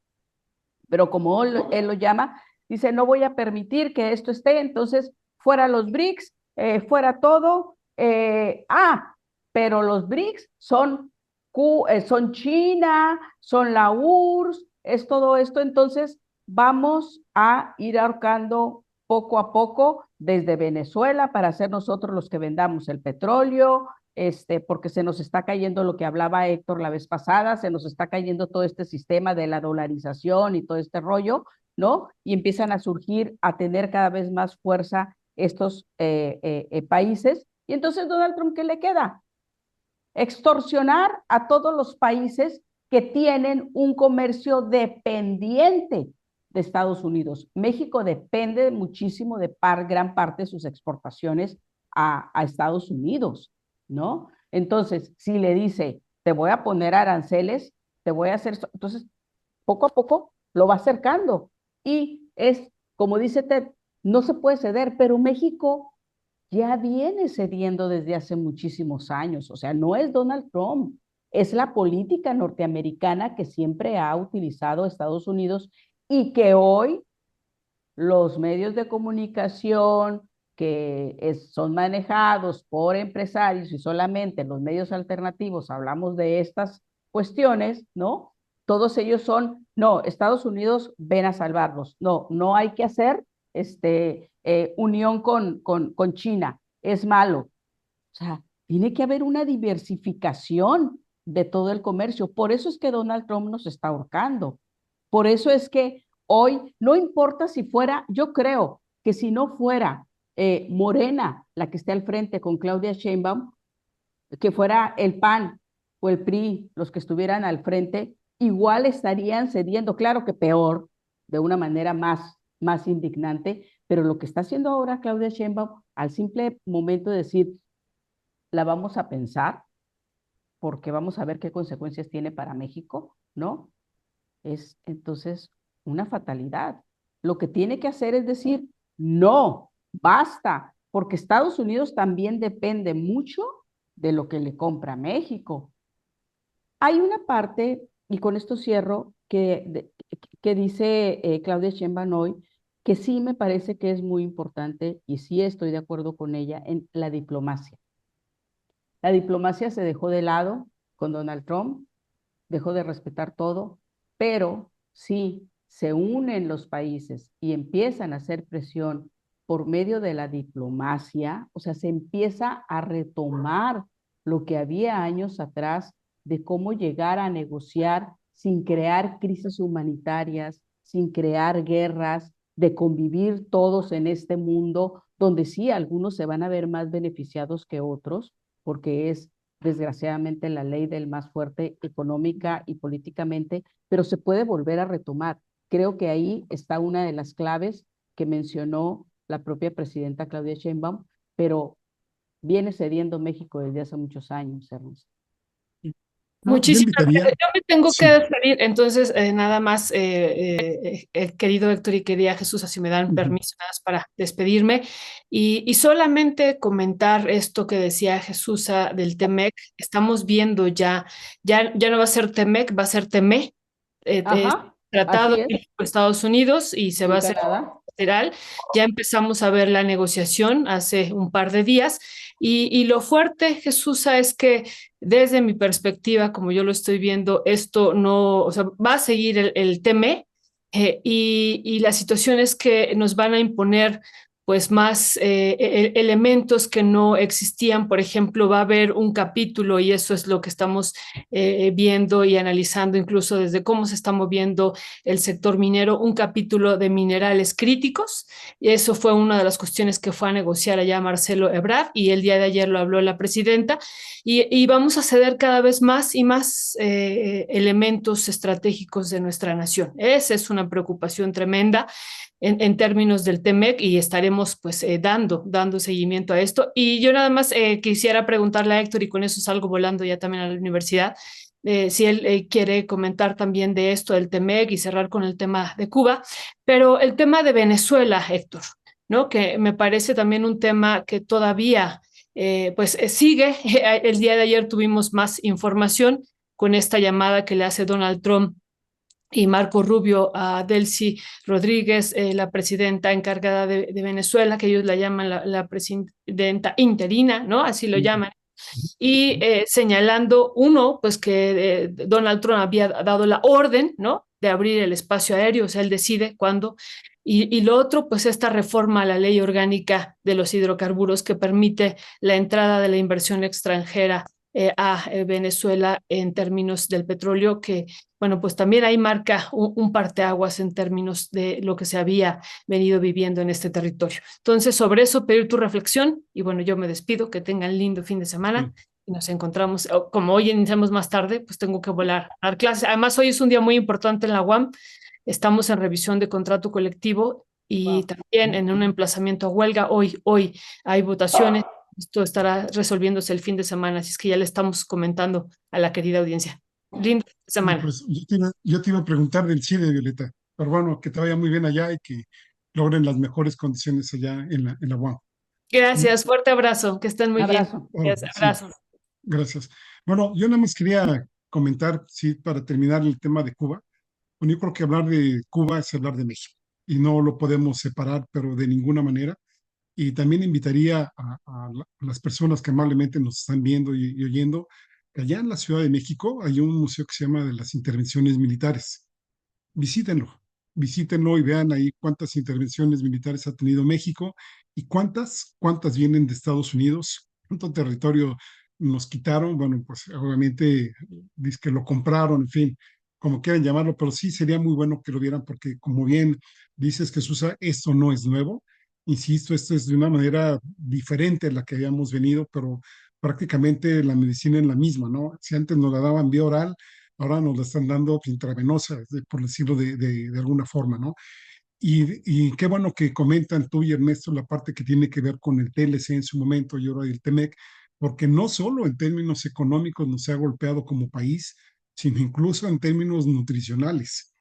pero como él lo llama, dice, no voy a permitir que esto esté, entonces fuera los BRICS, fuera todo. Pero los BRICS son China, son la URSS, es todo esto, entonces vamos a ir ahorcando poco a poco desde Venezuela para ser nosotros los que vendamos el petróleo, porque se nos está cayendo lo que hablaba Héctor la vez pasada, se nos está cayendo todo este sistema de la dolarización y todo este rollo, ¿no? Y empiezan a surgir, a tener cada vez más fuerza estos países. Y entonces, Donald Trump, ¿qué le queda? Extorsionar a todos los países que tienen un comercio dependiente de Estados Unidos. México depende muchísimo de gran parte de sus exportaciones a Estados Unidos, ¿no? Entonces, si le dice, te voy a poner aranceles, te voy a hacer, entonces, poco a poco lo va acercando. Y es, como dice Ted, no se puede ceder, pero México ya viene cediendo desde hace muchísimos años. O sea, no es Donald Trump, es la política norteamericana que siempre ha utilizado Estados Unidos, y que hoy los medios de comunicación que son manejados por empresarios, y solamente los medios alternativos hablamos de estas cuestiones, ¿no? Todos ellos son, no, Estados Unidos ven a salvarlos, no, no hay que hacer unión con China, es malo. O sea, tiene que haber una diversificación de todo el comercio. Por eso es que Donald Trump nos está ahorcando. Por eso es que hoy, no importa si fuera, yo creo que si no fuera Morena la que esté al frente con Claudia Sheinbaum, que fuera el PAN o el PRI los que estuvieran al frente, igual estarían cediendo, claro que peor, de una manera más indignante, pero lo que está haciendo ahora Claudia Sheinbaum, al simple momento de decir, la vamos a pensar, porque vamos a ver qué consecuencias tiene para México, ¿no? Es entonces una fatalidad. Lo que tiene que hacer es decir, no, basta, porque Estados Unidos también depende mucho de lo que le compra México. Hay una parte, y con esto cierro, que dice Claudia Sheinbaum hoy, que sí me parece que es muy importante, y sí estoy de acuerdo con ella, en la diplomacia. La diplomacia se dejó de lado con Donald Trump, dejó de respetar todo, pero si se unen los países y empiezan a hacer presión por medio de la diplomacia, o sea, se empieza a retomar lo que había años atrás de cómo llegar a negociar sin crear crisis humanitarias, sin crear guerras, de convivir todos en este mundo, donde sí algunos se van a ver más beneficiados que otros, porque es desgraciadamente la ley del más fuerte económica y políticamente, pero se puede volver a retomar. creo que ahí está una de las claves que mencionó la propia presidenta Claudia Sheinbaum, pero viene cediendo México desde hace muchos años, Ernesto. No, yo Muchísimas invitaría, gracias. Yo me tengo que sí. despedir, entonces nada más, querido Héctor y querida Jesús, si me dan Ujú. permiso nada más para despedirme y solamente comentar esto que decía Jesús del TEMEC. Estamos viendo ya no va a ser TEMEC, va a ser TEME, es Ajá, tratado así es, por Estados Unidos y se va a en hacer Canadá. federal. Ya empezamos a ver la negociación hace un par de días y lo fuerte, Jesús, es que desde mi perspectiva, como yo lo estoy viendo, esto no, o sea, va a seguir el TME y la situación es que nos van a imponer pues más elementos que no existían. Por ejemplo, va a haber un capítulo y eso es lo que estamos viendo y analizando incluso desde cómo se está moviendo el sector minero, un capítulo de minerales críticos. Y eso fue una de las cuestiones que fue a negociar allá Marcelo Ebrard y el día de ayer lo habló la presidenta. Y vamos a ceder cada vez más y más elementos estratégicos de nuestra nación. Esa es una preocupación tremenda en términos del TEMEC y estaremos pues dando seguimiento a esto. Y yo nada más quisiera preguntarle a Héctor, y con eso salgo volando ya también a la universidad, si él quiere comentar también de esto del TEMEC y cerrar con el tema de Cuba, pero el tema de Venezuela, Héctor, ¿no? Que me parece también un tema que todavía sigue. El día de ayer tuvimos más información con esta llamada que le hace Donald Trump y Marco Rubio a Delcy Rodríguez, la presidenta encargada de Venezuela, que ellos la llaman la presidenta interina, ¿no? Así lo llaman. Y señalando, uno, pues que Donald Trump había dado la orden, ¿no? De abrir el espacio aéreo, o sea, él decide cuándo. Y lo otro, pues esta reforma a la ley orgánica de los hidrocarburos que permite la entrada de la inversión extranjera a Venezuela en términos del petróleo, que, bueno, pues también ahí marca un parteaguas en términos de lo que se había venido viviendo en este territorio. Entonces, sobre eso, pedir tu reflexión y bueno, yo me despido, que tengan lindo fin de semana Sí. y nos encontramos. Como hoy iniciamos más tarde, pues tengo que volar a dar clases. Además, hoy es un día muy importante en la UAM. Estamos en revisión de contrato colectivo y Wow. también en un emplazamiento a huelga. Hoy hay votaciones. Esto estará resolviéndose el fin de semana, así es que ya le estamos comentando a la querida audiencia. Linda semana. Pues yo te iba a preguntar del CIDE, Violeta, pero bueno, que te vaya muy bien allá y que logren las mejores condiciones allá en la UAM. ¿Mm? Gracias, fuerte abrazo, que estén muy bien. Abrazo. Oh, Gracias, sí, abrazos. gracias. Bueno, yo nada más quería comentar, sí, para terminar el tema de Cuba. Bueno, yo creo que hablar de Cuba es hablar de México y no lo podemos separar, pero de ninguna manera. Y también invitaría a las personas que amablemente nos están viendo y oyendo, que allá en la Ciudad de México hay un museo que se llama de las intervenciones militares. Visítenlo, visítenlo y vean ahí cuántas intervenciones militares ha tenido México y cuántas vienen de Estados Unidos, cuánto territorio nos quitaron. Bueno, pues obviamente dice que lo compraron, en fin, como quieran llamarlo, pero sí sería muy bueno que lo vieran porque como bien dices, Jesús, esto no es nuevo. Insisto, esto es de una manera diferente a la que habíamos venido, pero prácticamente la medicina es la misma, ¿no? Si antes nos la daban vía oral, ahora nos la están dando intravenosa, por decirlo de alguna forma, ¿no? Y qué bueno que comentan tú y Ernesto la parte que tiene que ver con el TLC en su momento y ahora el TEMEC, porque no solo en términos económicos nos ha golpeado como país, sino incluso en términos nutricionales.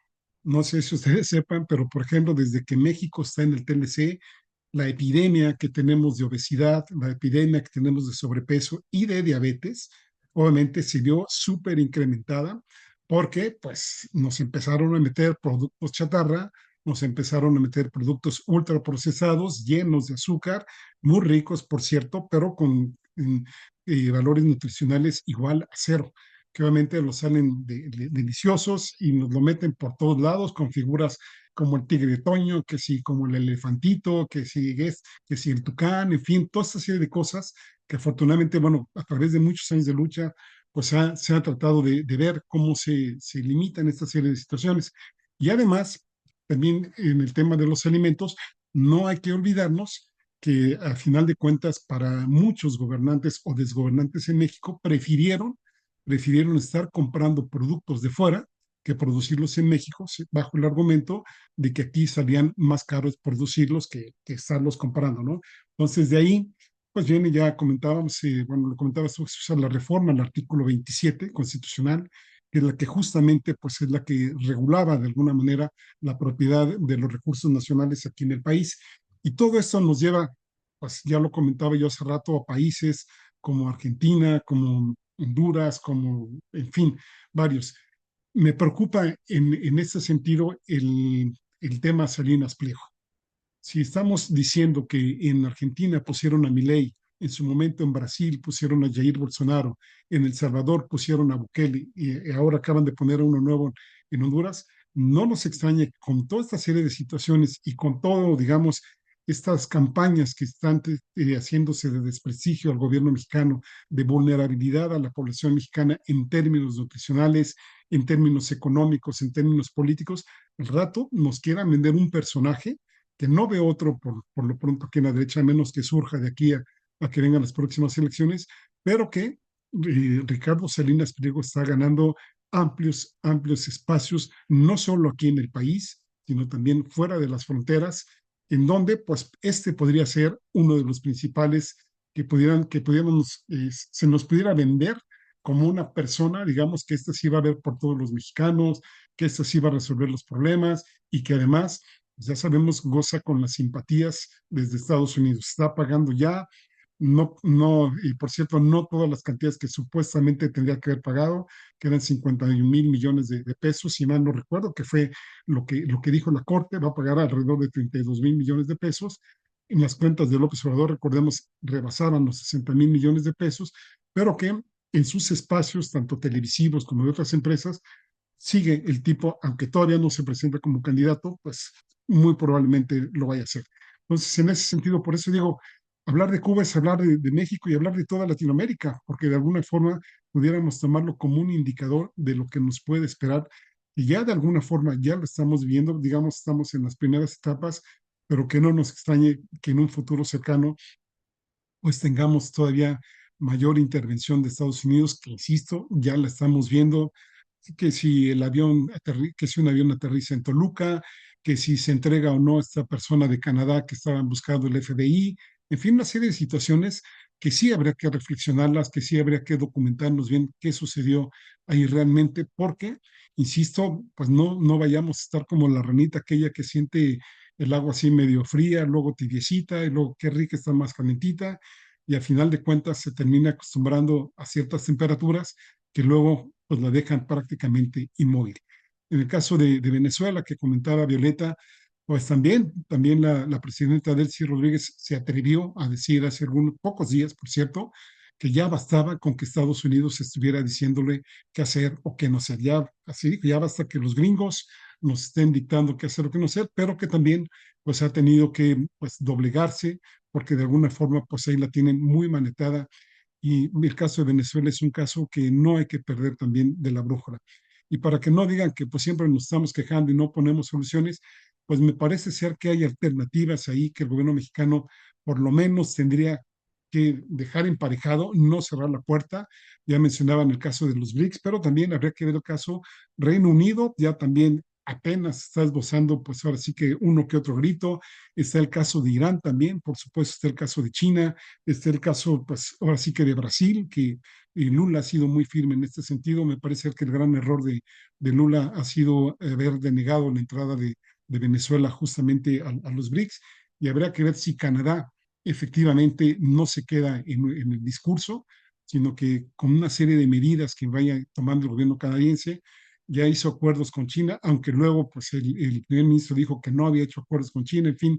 No sé si ustedes sepan, pero por ejemplo, desde que México está en el TLC, la epidemia que tenemos de obesidad, la epidemia que tenemos de sobrepeso y de diabetes, obviamente se vio súper incrementada porque pues nos empezaron a meter productos chatarra, nos empezaron a meter productos ultraprocesados llenos de azúcar, muy ricos, por cierto, pero con valores nutricionales igual a cero, que obviamente los salen deliciosos y nos lo meten por todos lados con figuras como el tigre de Toño, que sí, como el elefantito, que sí el tucán, en fin, toda esta serie de cosas que afortunadamente, bueno, a través de muchos años de lucha, pues se ha tratado de ver cómo se limitan esta serie de situaciones. Y además, también en el tema de los alimentos, no hay que olvidarnos que a final de cuentas para muchos gobernantes o desgobernantes en México prefirieron estar comprando productos de fuera que producirlos en México, bajo el argumento de que aquí salían más caros producirlos que estarlos comprando, ¿no? Entonces, de ahí, pues viene, ya comentábamos, bueno, lo comentabas tú, Jesús, la reforma al artículo 27 constitucional, que es la que justamente, pues es la que regulaba de alguna manera la propiedad de los recursos nacionales aquí en el país. Y todo esto nos lleva, pues ya lo comentaba yo hace rato, a países como Argentina, como Honduras, como, en fin, varios. Me preocupa en este sentido el tema Salinas Pliego. Si estamos diciendo que en Argentina pusieron a Milei, en su momento en Brasil pusieron a Jair Bolsonaro, en El Salvador pusieron a Bukele y ahora acaban de poner a uno nuevo en Honduras, no nos extrañe con toda esta serie de situaciones y con todo, digamos, estas campañas que están haciéndose de desprestigio al gobierno mexicano, de vulnerabilidad a la población mexicana en términos nutricionales, en términos económicos, en términos políticos, al rato nos quieran vender un personaje que no ve otro por lo pronto que en la derecha, a menos que surja de aquí a que vengan las próximas elecciones, pero que Ricardo Salinas Pliego está ganando amplios espacios, no solo aquí en el país, sino también fuera de las fronteras, en donde pues este podría ser uno de los principales se nos pudiera vender como una persona, digamos, que esta sí va a ver por todos los mexicanos, que esta sí va a resolver los problemas y que además pues ya sabemos, goza con las simpatías desde Estados Unidos. Está pagando ya, y por cierto, no todas las cantidades que supuestamente tendría que haber pagado, que eran 51,000 millones de pesos, si mal no recuerdo, que fue lo que dijo la Corte, va a pagar alrededor de 32,000 millones de pesos. En las cuentas de López Obrador, recordemos, rebasaban los 60,000 millones de pesos, pero que en sus espacios, tanto televisivos como de otras empresas, sigue el tipo, aunque todavía no se presenta como candidato, pues muy probablemente lo vaya a hacer. Entonces, en ese sentido, por eso digo, hablar de Cuba es hablar de México y hablar de toda Latinoamérica, porque de alguna forma pudiéramos tomarlo como un indicador de lo que nos puede esperar. Y ya de alguna forma ya lo estamos viendo, digamos, estamos en las primeras etapas, pero que no nos extrañe que en un futuro cercano pues tengamos todavía mayor intervención de Estados Unidos, que insisto, ya la estamos viendo, que si que si un avión aterriza en Toluca, que si se entrega o no a esta persona de Canadá que estaban buscando el FBI, en fin, una serie de situaciones que sí habría que reflexionarlas, que sí habría que documentarnos bien qué sucedió ahí realmente, porque, insisto, pues no vayamos a estar como la ranita aquella que siente el agua así medio fría, luego tibiecita, y luego qué rica está más calentita, y al final de cuentas se termina acostumbrando a ciertas temperaturas que luego pues la dejan prácticamente inmóvil. En el caso de Venezuela, que comentaba Violeta, pues también la presidenta Delcy Rodríguez se atrevió a decir hace algunos pocos días, por cierto, que ya bastaba con que Estados Unidos estuviera diciéndole qué hacer o qué no hacer. Ya, así, ya basta que los gringos nos estén dictando qué hacer o qué no hacer, pero que también pues ha tenido que pues doblegarse porque de alguna forma pues ahí la tienen muy manetada y el caso de Venezuela es un caso que no hay que perder también de la brújula. Y para que no digan que pues siempre nos estamos quejando y no ponemos soluciones, pues me parece ser que hay alternativas ahí que el gobierno mexicano por lo menos tendría que dejar emparejado, no cerrar la puerta. Ya mencionaban el caso de los BRICS, pero también habría que ver el caso Reino Unido, ya también apenas está esbozando, pues ahora sí que uno que otro grito. Está el caso de Irán también, por supuesto, está el caso de China, está el caso, pues ahora sí que de Brasil, que Lula ha sido muy firme en este sentido. Me parece que el gran error de Lula ha sido haber denegado la entrada de Venezuela justamente a los BRICS, y habrá que ver si Canadá efectivamente no se queda en el discurso, sino que con una serie de medidas que vaya tomando el gobierno canadiense, ya hizo acuerdos con China, aunque luego pues el primer ministro dijo que no había hecho acuerdos con China, en fin,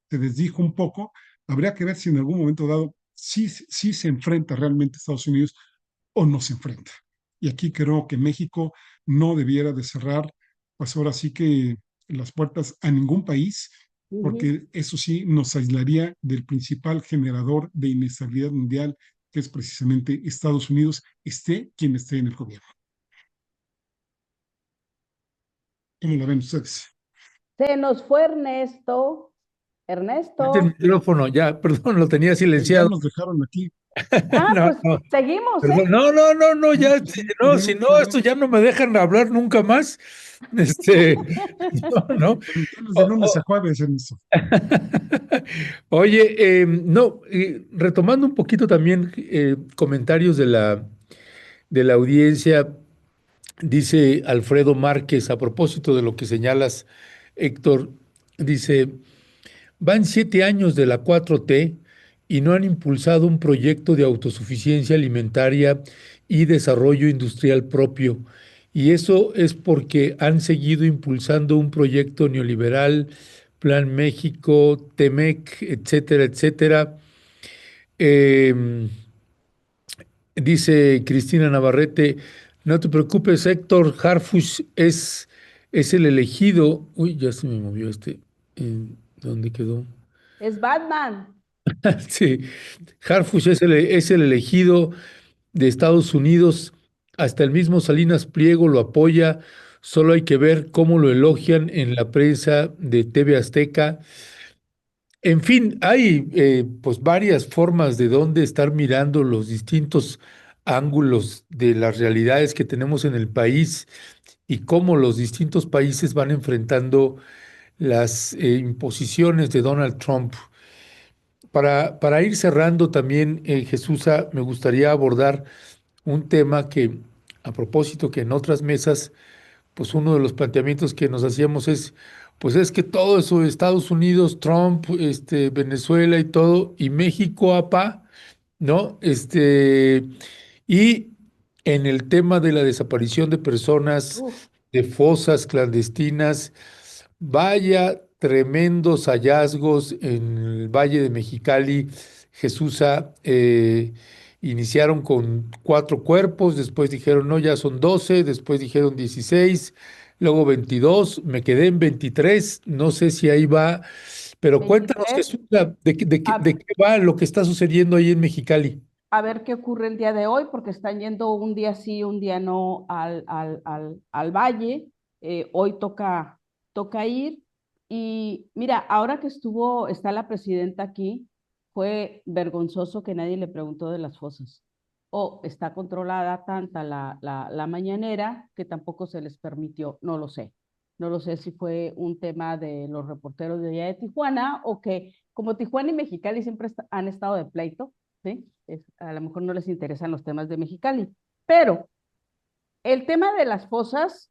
se desdijo un poco. Habría que ver si en algún momento dado sí se enfrenta realmente a Estados Unidos o no se enfrenta. Y aquí creo que México no debiera de cerrar, pues ahora sí que las puertas a ningún país, Ujú. porque eso sí nos aislaría del principal generador de inestabilidad mundial, que es precisamente Estados Unidos, esté quien esté en el gobierno. ¿Cómo lo ven ustedes? Se nos fue Ernesto. Este Ernesto, micrófono, ya, perdón, lo tenía Ya silenciado. nos dejaron aquí. Ah, No, pues no, seguimos, ¿eh? perdón. No, no, no, no, No, ya, pues, no, si no, esto ya no me dejan hablar nunca más. Este, no, no. permitirles de O- lunes a o- jueves en eso. Oye, no, retomando un poquito también comentarios de la audiencia, dice Alfredo Márquez, a propósito de lo que señalas, Héctor, dice, van 7 años de la 4T y no han impulsado un proyecto de autosuficiencia alimentaria y desarrollo industrial propio. Y eso es porque han seguido impulsando un proyecto neoliberal, Plan México, Temec, etcétera, etcétera. Em, Dice Cristina Navarrete, no te preocupes, Héctor Harfuch es el elegido. Uy, ya se me movió este. ¿Dónde quedó? Es Batman. Sí, Harfuch es el elegido de Estados Unidos. Hasta el mismo Salinas Pliego lo apoya. Solo hay que ver cómo lo elogian en la prensa de TV Azteca. En fin, hay pues varias formas de dónde estar mirando los distintos ángulos de las realidades que tenemos en el país y cómo los distintos países van enfrentando las imposiciones de Donald Trump. Para ir cerrando también, Jesús, me gustaría abordar un tema que, a propósito, que en otras mesas pues uno de los planteamientos que nos hacíamos es, pues es que todo eso, Estados Unidos, Trump, Venezuela y todo, y México, APA, ¿no? Y en el tema de la desaparición de personas, Uf, de fosas clandestinas, vaya tremendos hallazgos en el Valle de Mexicali, Jesusa. Iniciaron con 4 cuerpos, después dijeron no, ya son 12, después dijeron 16, luego 22, me quedé en 23, no sé si ahí va, pero cuéntanos, 23. Jesús, de A, qué va lo que está sucediendo ahí en Mexicali. a ver qué ocurre el día de hoy, porque están yendo un día sí, un día no al valle. Hoy toca ir. Y mira, ahora que está la presidenta aquí, fue vergonzoso que nadie le preguntó de las fosas. O está controlada tanta la mañanera que tampoco se les permitió, no lo sé. No lo sé si fue un tema de los reporteros de allá de Tijuana o que como Tijuana y Mexicali siempre han estado de pleito, ¿sí? A lo mejor no les interesan los temas de Mexicali, pero el tema de las fosas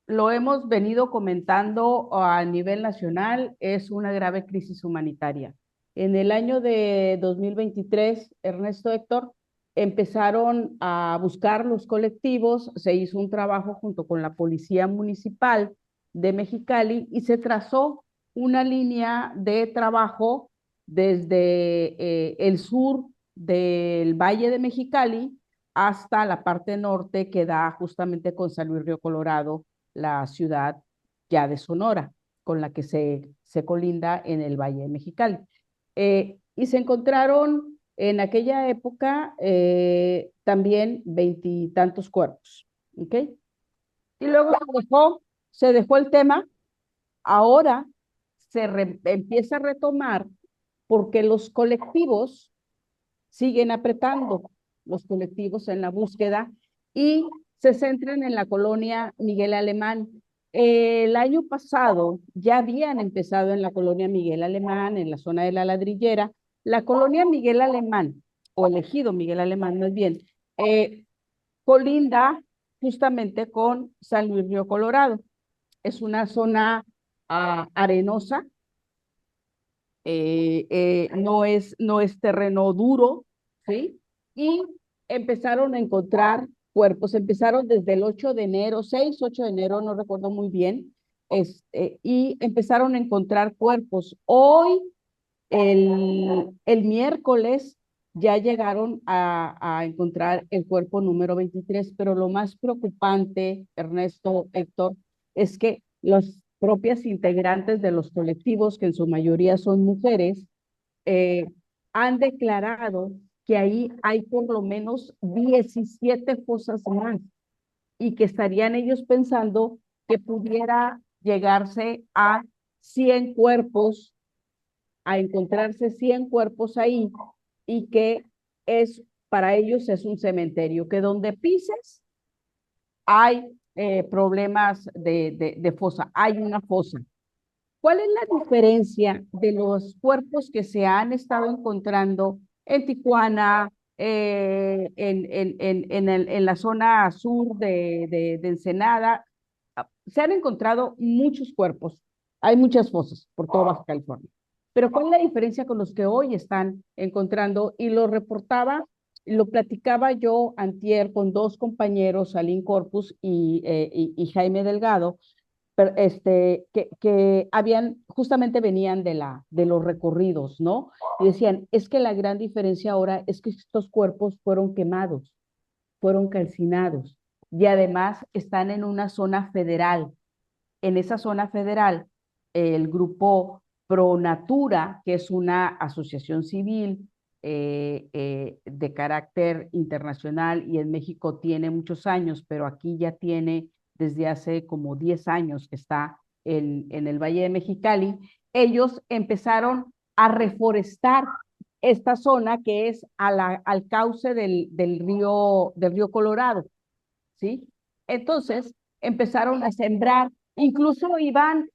lo hemos venido comentando a nivel nacional, es una grave crisis humanitaria. En el año de 2023, Ernesto Héctor, empezaron a buscar los colectivos, se hizo un trabajo junto con la Policía Municipal de Mexicali y se trazó una línea de trabajo desde el sur del Valle de Mexicali hasta la parte norte que da justamente con San Luis Río Colorado, la ciudad ya de Sonora, con la que se colinda en el Valle de Mexicali. Y se encontraron en aquella época también veintitantos cuerpos, ¿ok? Y luego se dejó el tema, ahora empieza a retomar porque los colectivos siguen apretando, los colectivos en la búsqueda y se centran en la colonia Miguel Alemán. El año pasado ya habían empezado en la colonia Miguel Alemán, en la zona de la Ladrillera. La colonia Miguel Alemán, o el ejido Miguel Alemán más bien, colinda justamente con San Luis Río Colorado. Es una zona arenosa, no es terreno duro, ¿sí? Y empezaron a encontrar cuerpos, empezaron desde el 8 de enero, 6, 8 de enero, no recuerdo muy bien, y empezaron a encontrar cuerpos. Hoy, el miércoles, ya llegaron a encontrar el cuerpo número 23, pero lo más preocupante, Ernesto, Héctor, es que los propias integrantes de los colectivos, que en su mayoría son mujeres, eh, han declarado que ahí hay por lo menos 17 fosas más y que estarían ellos pensando que pudiera llegarse a 100 cuerpos, a encontrarse 100 cuerpos ahí y que para ellos es un cementerio, que donde pises hay problemas de fosa, hay una fosa. ¿Cuál es la diferencia de los cuerpos que se han estado encontrando en Tijuana, en la zona sur de Ensenada? Se han encontrado muchos cuerpos, hay muchas fosas por toda Baja California. Pero ¿cuál es la diferencia con los que hoy están encontrando? Y lo reportaba, lo platicaba yo antier con dos compañeros, Salín Corpus y Jaime Delgado, que habían, justamente venían de los recorridos, ¿no? Y decían, es que la gran diferencia ahora es que estos cuerpos fueron quemados, fueron calcinados y además están en una zona federal. En esa zona federal, el grupo Pro Natura, que es una asociación civil de carácter internacional y en México tiene muchos años, pero aquí ya tiene desde hace como 10 años que está en el Valle de Mexicali, ellos empezaron a reforestar esta zona que es al cauce del río Colorado, ¿sí? Entonces empezaron a sembrar, incluso iban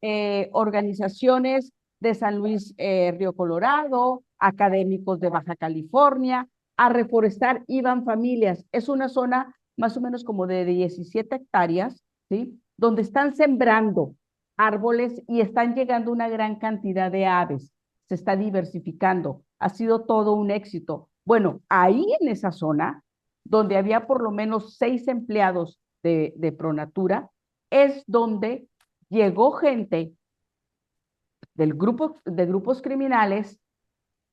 organizaciones de San Luis Río Colorado, académicos de Baja California, a reforestar, iban familias. Es una zona más o menos como de 17 hectáreas, ¿sí? Donde están sembrando árboles y están llegando una gran cantidad de aves. Se está diversificando. Ha sido todo un éxito. Bueno, ahí en esa zona donde había por lo menos 6 empleados de Pronatura, es donde llegó gente de grupos criminales,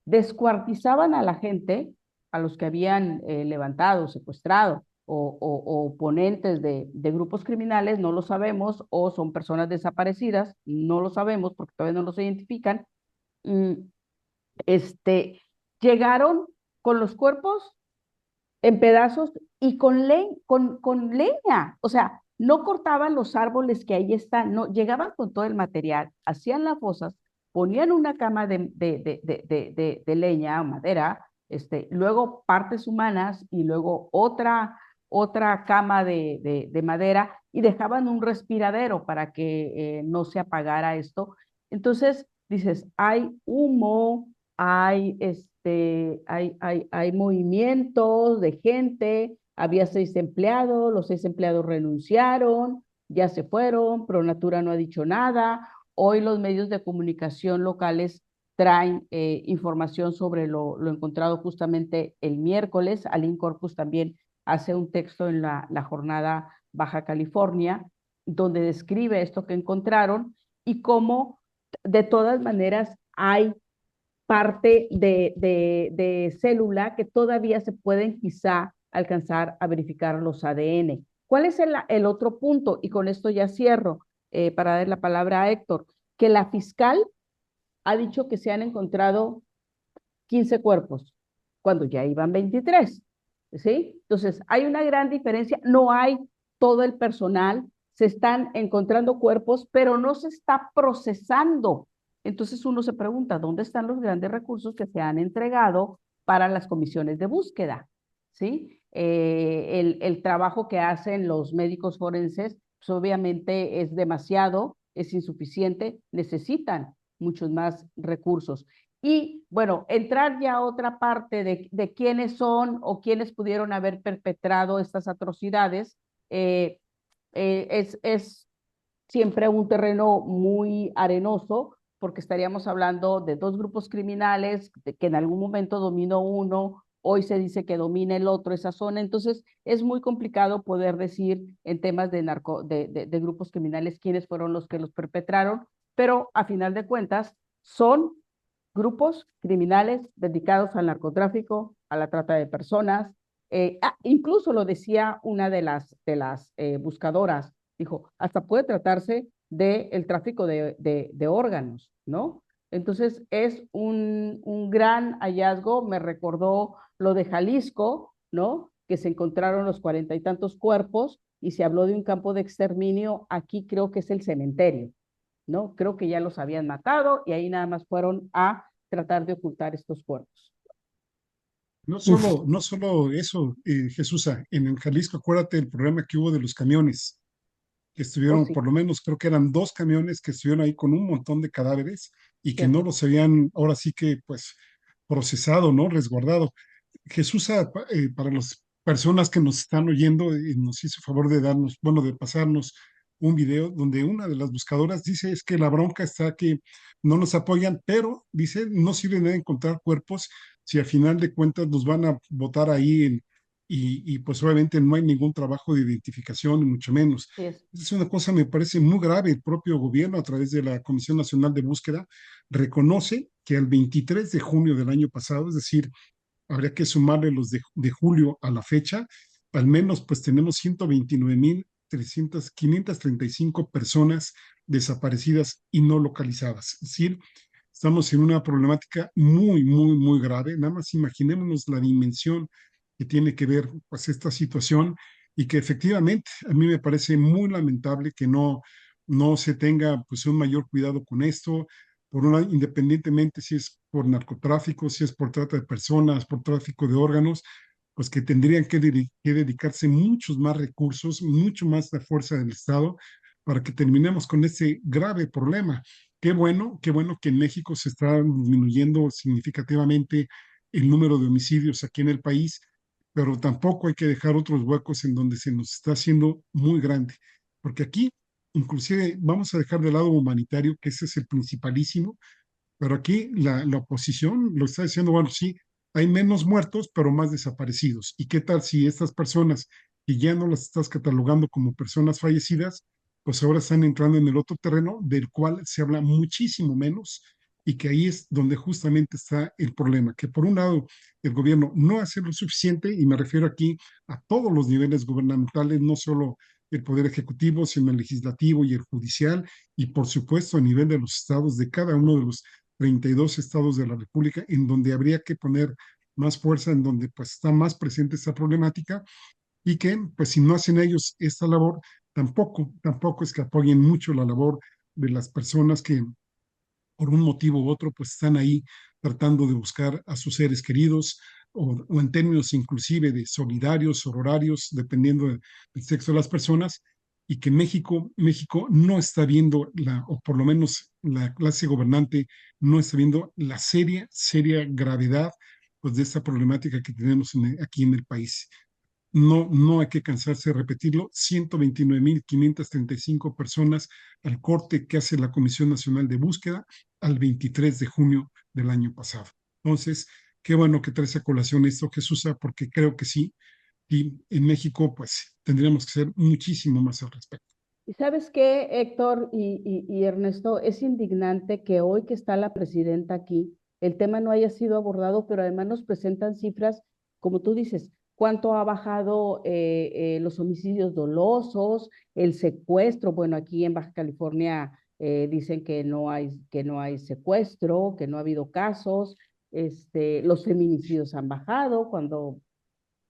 descuartizaban a la gente, a los que habían levantado, secuestrado, o oponentes de grupos criminales, no lo sabemos, o son personas desaparecidas, no lo sabemos porque todavía no los identifican. Mm, Llegaron con los cuerpos en pedazos y con leña. O sea, no cortaban los árboles que ahí están, no, llegaban con todo el material, hacían las fosas, ponían una cama de leña o madera, luego partes humanas y luego otra cama de madera y dejaban un respiradero para que no se apagara esto. Entonces, dices, hay humo, hay movimientos de gente, había 6 empleados, los 6 empleados renunciaron, ya se fueron, Pronatura no ha dicho nada. Hoy los medios de comunicación locales traen información sobre lo encontrado justamente el miércoles. Alin Corpus también hace un texto en la jornada Baja California, donde describe esto que encontraron y cómo de todas maneras hay parte de célula que todavía se pueden quizá alcanzar a verificar los ADN. ¿Cuál es el otro punto? Y con esto ya cierro para dar la palabra a Héctor, que la fiscal ha dicho que se han encontrado 15 cuerpos, cuando ya iban 23, ¿sí? Entonces, hay una gran diferencia, no hay todo el personal, se están encontrando cuerpos, pero no se está procesando. Entonces uno se pregunta, ¿dónde están los grandes recursos que se han entregado para las comisiones de búsqueda? ¿Sí? El trabajo que hacen los médicos forenses, pues obviamente es demasiado, es insuficiente, necesitan muchos más recursos. Y bueno, entrar ya a otra parte de quiénes son o quiénes pudieron haber perpetrado estas atrocidades, es siempre un terreno muy arenoso, porque estaríamos hablando de 2 grupos criminales, que en algún momento dominó uno, hoy se dice que domina el otro esa zona, entonces es muy complicado poder decir en temas de grupos criminales quiénes fueron los que los perpetraron, pero a final de cuentas son grupos criminales dedicados al narcotráfico, a la trata de personas. Incluso lo decía una de las buscadoras, dijo, hasta puede tratarse del tráfico de órganos, ¿no? Entonces es un gran hallazgo, me recordó lo de Jalisco, ¿no? Que se encontraron los 40 y tantos cuerpos y se habló de un campo de exterminio, aquí creo que es el cementerio, ¿no? Creo que ya los habían matado y ahí nada más fueron a tratar de ocultar estos cuerpos. Uf, No solo eso, Jesús, en Jalisco, acuérdate del problema que hubo de los camiones, que Oh, estuvieron, sí, por lo menos creo que eran dos camiones que estuvieron ahí con un montón de cadáveres y que no cierto. los habían, ahora sí que, pues, procesado, ¿no? Resguardado. Jesús, para las personas que nos están oyendo, nos hizo favor de darnos, bueno, de pasarnos un video donde una de las buscadoras dice es que la bronca está que no nos apoyan, pero dice no sirve de encontrar cuerpos si al final de cuentas nos van a votar ahí y pues obviamente no hay ningún trabajo de identificación, ni mucho menos. Sí es. Es una cosa, me parece muy grave. El propio gobierno, a través de la Comisión Nacional de Búsqueda, reconoce que el 23 de junio del año pasado, es decir, habría que sumarle los de julio a la fecha, al menos pues tenemos 129,535 personas desaparecidas y no localizadas. Es decir, estamos en una problemática muy, muy, muy grave. Nada más imaginémonos la dimensión que tiene que ver pues esta situación y que efectivamente a mí me parece muy lamentable que no se tenga pues un mayor cuidado con esto, por una, independientemente si es por narcotráfico, si es por trata de personas, por tráfico de órganos, pues que tendrían que dedicarse muchos más recursos, mucho más de fuerza del Estado para que terminemos con este grave problema. Qué bueno que en México se está disminuyendo significativamente el número de homicidios aquí en el país, pero tampoco hay que dejar otros huecos en donde se nos está haciendo muy grande, porque aquí inclusive vamos a dejar de lado humanitario, que ese es el principalísimo, pero aquí la oposición lo está diciendo, bueno, sí, hay menos muertos, pero más desaparecidos. ¿Y qué tal si estas personas que ya no las estás catalogando como personas fallecidas, pues ahora están entrando en el otro terreno del cual se habla muchísimo menos y que ahí es donde justamente está el problema, que por un lado el gobierno no hace lo suficiente, y me refiero aquí a todos los niveles gubernamentales, no solo el poder ejecutivo, sino el legislativo y el judicial, y por supuesto a nivel de los estados, de cada uno de los 32 estados de la República, en donde habría que poner más fuerza, en donde pues está más presente esta problemática y que pues si no hacen ellos esta labor, tampoco es que apoyen mucho la labor de las personas que por un motivo u otro pues están ahí tratando de buscar a sus seres queridos o en términos inclusive de solidarios, horarios, dependiendo del sexo de las personas, y que México no está viendo, o por lo menos la clase gobernante no está viendo la seria gravedad pues, de esta problemática que tenemos aquí en el país. No hay que cansarse de repetirlo, 129,535 personas al corte que hace la Comisión Nacional de Búsqueda al 23 de junio del año pasado. Entonces, qué bueno que traes a colación esto, Jesús, porque creo que sí, y en México pues tendríamos que hacer muchísimo más al respecto. ¿Y sabes qué, Héctor y Ernesto? Es indignante que hoy que está la presidenta aquí, el tema no haya sido abordado, pero además nos presentan cifras, como tú dices, cuánto ha bajado los homicidios dolosos, el secuestro. Bueno, aquí en Baja California dicen que no hay secuestro, que no ha habido casos, los feminicidios han bajado cuando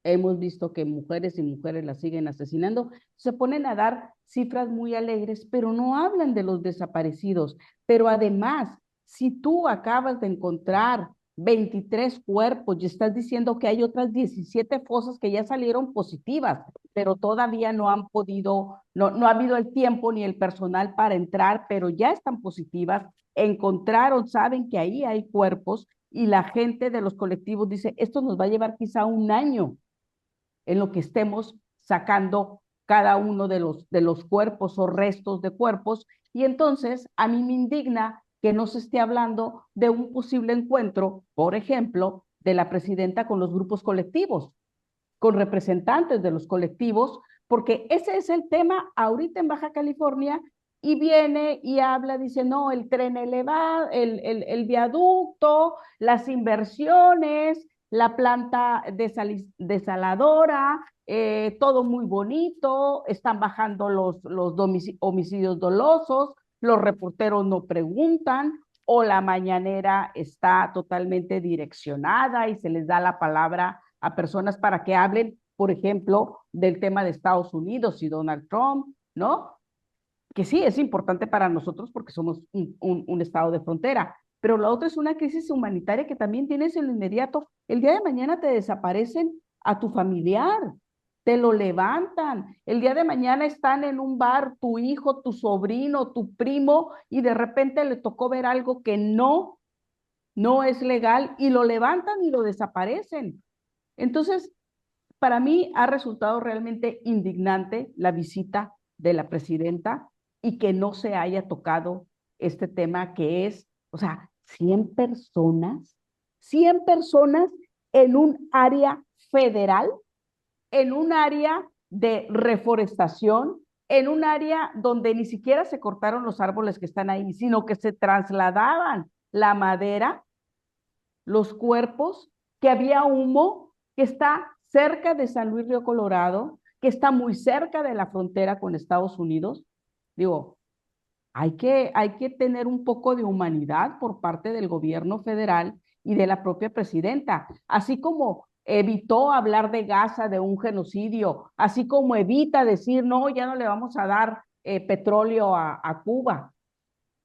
hemos visto que mujeres y mujeres las siguen asesinando. Se ponen a dar cifras muy alegres, pero no hablan de los desaparecidos. Pero además, si tú acabas de encontrar 23 cuerpos y estás diciendo que hay otras 17 fosas que ya salieron positivas, pero todavía no han podido, no ha habido el tiempo ni el personal para entrar, pero ya están positivas, encontraron, saben que ahí hay cuerpos y la gente de los colectivos dice, esto nos va a llevar quizá un año en lo que estemos sacando cada uno de los cuerpos o restos de cuerpos. Y entonces a mí me indigna que no se esté hablando de un posible encuentro, por ejemplo, de la presidenta con los grupos colectivos, con representantes de los colectivos, porque ese es el tema ahorita en Baja California. Y viene y habla, dice, no, el tren elevado, el viaducto, las inversiones, la planta desaladora, todo muy bonito, están bajando los homicidios dolosos, los reporteros no preguntan, o la mañanera está totalmente direccionada y se les da la palabra a personas para que hablen, por ejemplo, del tema de Estados Unidos y Donald Trump, ¿no? Que sí es importante para nosotros porque somos un estado de frontera, pero la otra es una crisis humanitaria que también tienes en lo inmediato. El día de mañana te desaparecen a tu familiar, te lo levantan. El día de mañana están en un bar tu hijo, tu sobrino, tu primo, y de repente le tocó ver algo que no es legal y lo levantan y lo desaparecen. Entonces, para mí ha resultado realmente indignante la visita de la presidenta y que no se haya tocado este tema que es, o sea, 100 personas en un área federal, en un área de reforestación, en un área donde ni siquiera se cortaron los árboles que están ahí, sino que se trasladaban la madera, los cuerpos, que había humo, que está cerca de San Luis Río Colorado, que está muy cerca de la frontera con Estados Unidos. Digo, hay que tener un poco de humanidad por parte del gobierno federal y de la propia presidenta, así como evitó hablar de Gaza, de un genocidio, así como evita decir, no, ya no le vamos a dar petróleo a Cuba.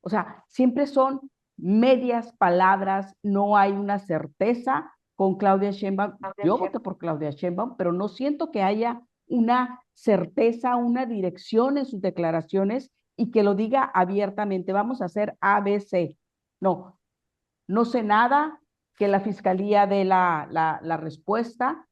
O sea, siempre son medias palabras, no hay una certeza con Claudia Sheinbaum. Yo voté por Claudia Sheinbaum, pero no siento que haya una certeza, una dirección en sus declaraciones y que lo diga abiertamente, vamos a hacer ABC. No, no sé nada, que la fiscalía dé la respuesta.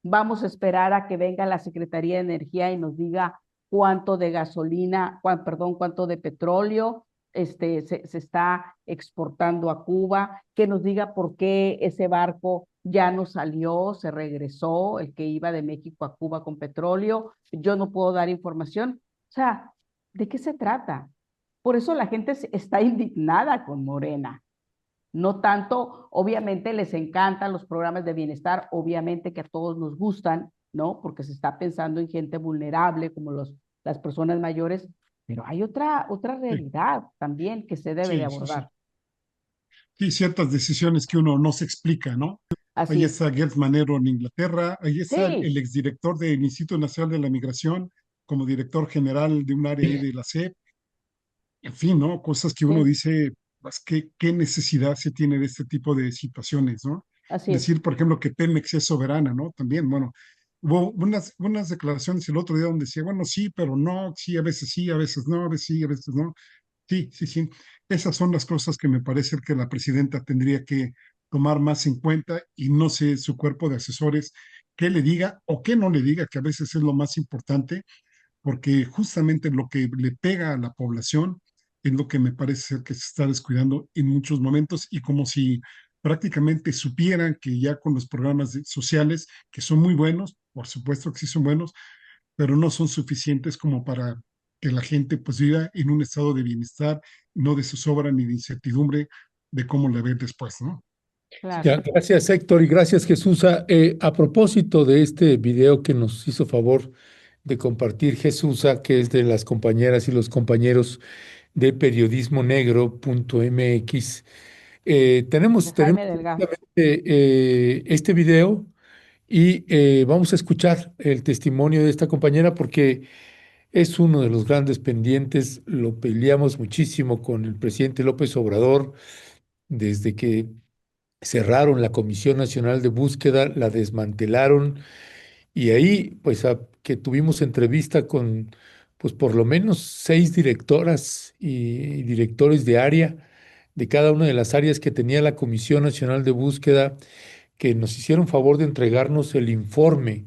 Vamos a esperar a que venga la Secretaría de Energía y nos diga cuánto de gasolina, perdón, cuánto de petróleo se está exportando a Cuba, que nos diga por qué ese barco ya no salió, se regresó, el que iba de México a Cuba con petróleo. Yo no puedo dar información. O sea, ¿de qué se trata? Por eso la gente está indignada con Morena. No tanto, obviamente les encantan los programas de bienestar, obviamente que a todos nos gustan, ¿no? Porque se está pensando en gente vulnerable como las personas mayores, pero hay otra Sí, realidad también que se debe de sí, sí, sí. abordar. Sí, ciertas decisiones que uno no se explica, ¿no? Ahí Así, está Gerd Manero en Inglaterra, ahí está sí, el exdirector del Instituto Nacional de la Migración como director general de un área ahí de la SEP, en fin, ¿no? Cosas que uno sí, dice, pues, ¿qué necesidad se tiene de este tipo de situaciones, ¿no? así es, Decir, por ejemplo, que Pemex es soberana, ¿no? También, bueno, hubo unas declaraciones el otro día donde decía, bueno, sí, pero no, sí, a veces no, a veces sí, a veces no. Sí, sí, sí. Esas son las cosas que me parece que la presidenta tendría que tomar más en cuenta y no sé su cuerpo de asesores qué le diga o qué no le diga, que a veces es lo más importante, porque justamente lo que le pega a la población es lo que me parece ser que se está descuidando en muchos momentos y como si prácticamente supieran que ya con los programas sociales, que son muy buenos, por supuesto que sí son buenos, pero no son suficientes como para que la gente pues viva en un estado de bienestar, no de zozobra ni de incertidumbre de cómo la ve después, ¿no? claro. Ya, gracias, Héctor, y gracias, Jesús. A propósito de este video que nos hizo favor de compartir Jesús, que es de las compañeras y los compañeros de periodismonegro.mx, De tenemos Jaime Delgado. este video y vamos a escuchar el testimonio de esta compañera porque es uno de los grandes pendientes. Lo peleamos muchísimo con el presidente López Obrador desde que cerraron la Comisión Nacional de Búsqueda, la desmantelaron y ahí pues que tuvimos entrevista con pues por lo menos 6 directoras y directores de área de cada una de las áreas que tenía la Comisión Nacional de Búsqueda, que nos hicieron favor de entregarnos el informe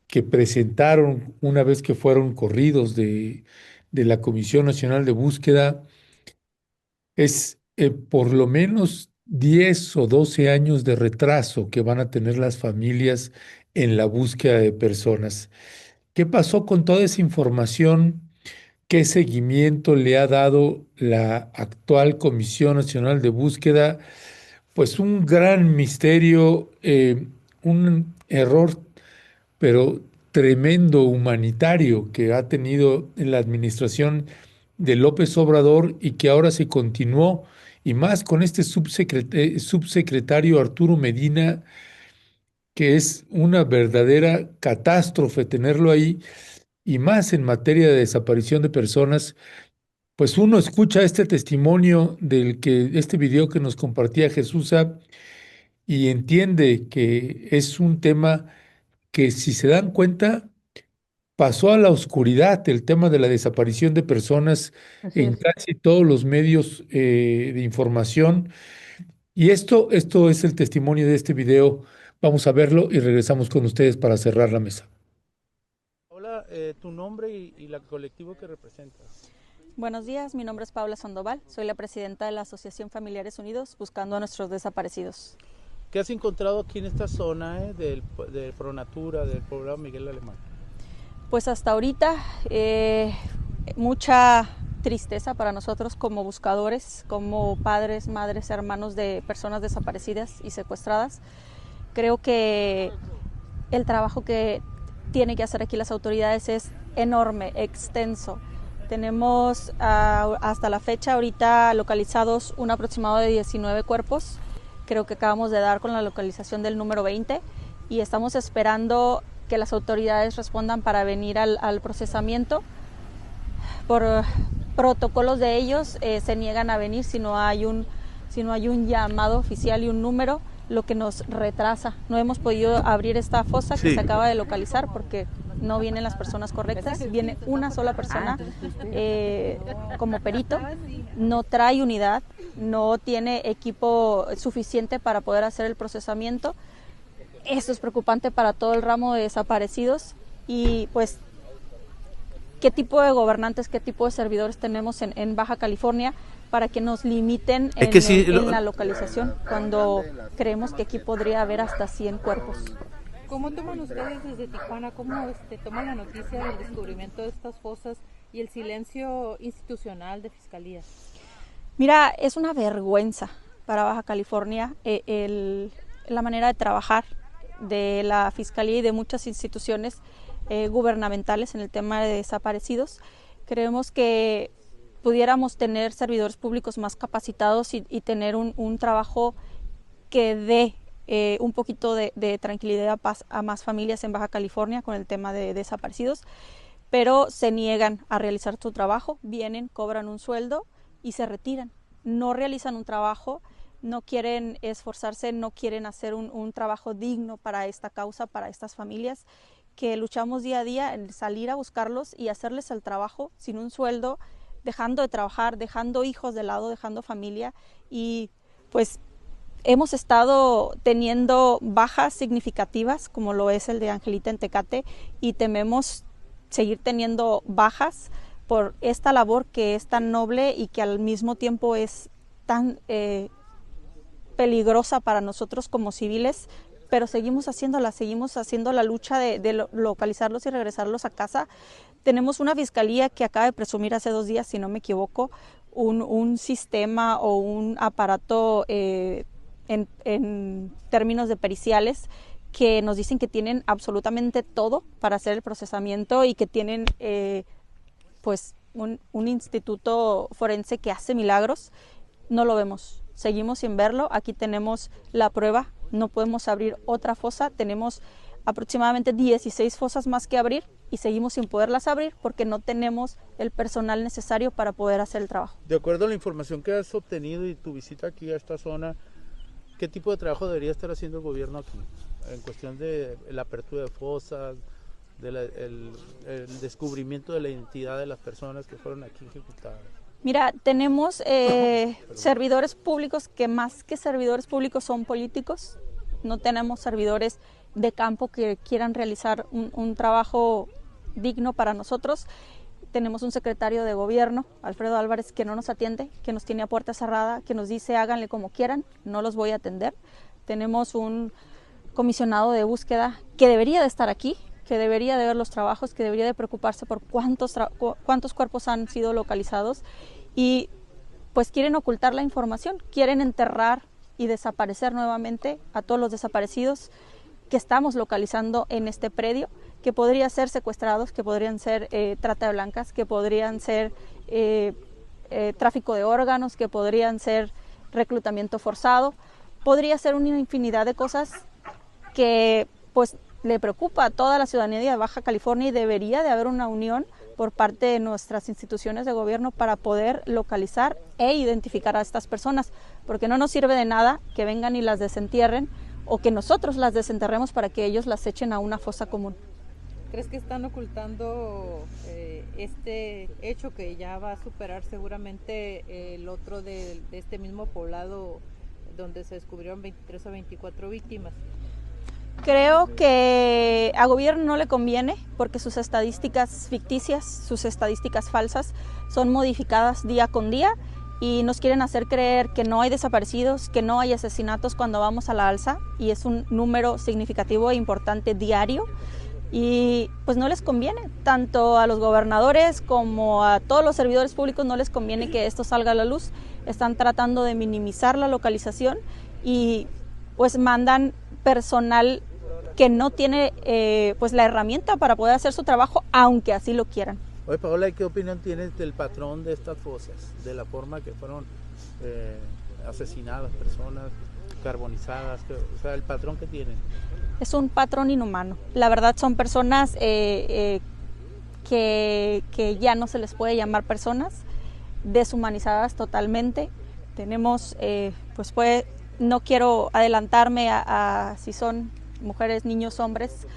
que presentaron una vez que fueron corridos de la Comisión Nacional de Búsqueda. Es por lo menos 10 o 12 años de retraso que van a tener las familias en la búsqueda de personas. ¿Qué pasó con toda esa información? ¿Qué seguimiento le ha dado la actual Comisión Nacional de Búsqueda? Pues un gran misterio, un error pero tremendo humanitario que ha tenido en la administración de López Obrador y que ahora se continuó, y más con este subsecretario Arturo Medina, que es una verdadera catástrofe tenerlo ahí, y más en materia de desaparición de personas, pues uno escucha este testimonio este video que nos compartía Jesús y entiende que es un tema que, si se dan cuenta, pasó a la oscuridad, el tema de la desaparición de personas Así en es. casi todos los medios de información. Y esto es el testimonio de este video. Vamos a verlo y regresamos con ustedes para cerrar la mesa. Hola, tu nombre y la colectivo que representas. Buenos días, mi nombre es Paula Sandoval, soy la presidenta de la Asociación Familiares Unidos Buscando a Nuestros Desaparecidos. ¿Qué has encontrado aquí en esta zona del Pronatura, del poblado Miguel Alemán? Pues hasta ahorita mucha tristeza para nosotros como buscadores, como padres, madres, hermanos de personas desaparecidas y secuestradas. Creo que el trabajo que tienen que hacer aquí las autoridades es enorme, extenso. Tenemos hasta la fecha ahorita localizados un aproximado de 19 cuerpos. Creo que acabamos de dar con la localización del número 20 y estamos esperando que las autoridades respondan para venir al procesamiento. Por protocolos de ellos se niegan a venir si no hay un llamado oficial y un número, lo que nos retrasa. No hemos podido abrir esta fosa que se acaba de localizar porque no vienen las personas correctas, viene una sola persona como perito, no trae unidad, no tiene equipo suficiente para poder hacer el procesamiento. Esto es preocupante para todo el ramo de desaparecidos y pues qué tipo de gobernantes, qué tipo de servidores tenemos en Baja California para que nos limiten en la localización cuando creemos que aquí podría haber hasta 100 cuerpos. ¿Cómo toman ustedes desde Tijuana? ¿Cómo toman la noticia del descubrimiento de estas fosas y el silencio institucional de Fiscalía? Mira, es una vergüenza para Baja California la manera de trabajar de la Fiscalía y de muchas instituciones gubernamentales en el tema de desaparecidos. Creemos que pudiéramos tener servidores públicos más capacitados y tener un trabajo que dé un poquito de tranquilidad a más familias en Baja California con el tema de desaparecidos, pero se niegan a realizar su trabajo, vienen, cobran un sueldo y se retiran. No realizan un trabajo, no quieren esforzarse, no quieren hacer un trabajo digno para esta causa, para estas familias que luchamos día a día en salir a buscarlos y hacerles el trabajo sin un sueldo, dejando de trabajar, dejando hijos de lado, dejando familia y pues hemos estado teniendo bajas significativas como lo es el de Angelita en Tecate y tememos seguir teniendo bajas por esta labor que es tan noble y que al mismo tiempo es tan peligrosa para nosotros como civiles, pero seguimos haciendo la lucha de localizarlos y regresarlos a casa. Tenemos una fiscalía que acaba de presumir hace 2 días, si no me equivoco, un sistema o un aparato en términos de periciales que nos dicen que tienen absolutamente todo para hacer el procesamiento y que tienen pues un instituto forense que hace milagros. No lo vemos, seguimos sin verlo. Aquí tenemos la prueba, no podemos abrir otra fosa, tenemos aproximadamente 16 fosas más que abrir y seguimos sin poderlas abrir porque no tenemos el personal necesario para poder hacer el trabajo. De acuerdo a la información que has obtenido y tu visita aquí a esta zona, ¿qué tipo de trabajo debería estar haciendo el gobierno aquí en cuestión de la apertura de fosas, el descubrimiento de la identidad de las personas que fueron aquí ejecutadas? Mira, tenemos servidores públicos que más que servidores públicos son políticos. No tenemos servidores de campo que quieran realizar un trabajo digno para nosotros. Tenemos un secretario de gobierno, Alfredo Álvarez, que no nos atiende, que nos tiene a puerta cerrada, que nos dice háganle como quieran, no los voy a atender. Tenemos un comisionado de búsqueda que debería de estar aquí, que debería de ver los trabajos, que debería de preocuparse por cuántos cuerpos han sido localizados y pues quieren ocultar la información, quieren enterrar y desaparecer nuevamente a todos los desaparecidos que estamos localizando en este predio, que podrían ser secuestrados, que podrían ser trata de blancas, que podrían ser tráfico de órganos, que podrían ser reclutamiento forzado, podría ser una infinidad de cosas que pues le preocupa a toda la ciudadanía de Baja California y debería de haber una unión por parte de nuestras instituciones de gobierno para poder localizar e identificar a estas personas, porque no nos sirve de nada que vengan y las desentierren o que nosotros las desenterremos para que ellos las echen a una fosa común. ¿Crees que están ocultando este hecho que ya va a superar seguramente el otro de este mismo poblado donde se descubrieron 23 o 24 víctimas? Creo que a gobierno no le conviene porque sus estadísticas ficticias, sus estadísticas falsas son modificadas día con día y nos quieren hacer creer que no hay desaparecidos, que no hay asesinatos cuando vamos a la alza, y es un número significativo e importante diario. Y pues no les conviene, tanto a los gobernadores como a todos los servidores públicos no les conviene que esto salga a la luz. Están tratando de minimizar la localización y pues mandan personal que no tiene pues la herramienta para poder hacer su trabajo, aunque así lo quieran. Oye, Paola, ¿y qué opinión tienes del patrón de estas fosas? De la forma que fueron asesinadas personas, carbonizadas, o sea, el patrón que tienen. Es un patrón inhumano. La verdad son personas que ya no se les puede llamar personas, deshumanizadas totalmente. Tenemos, no quiero adelantarme a si son mujeres, niños, hombres,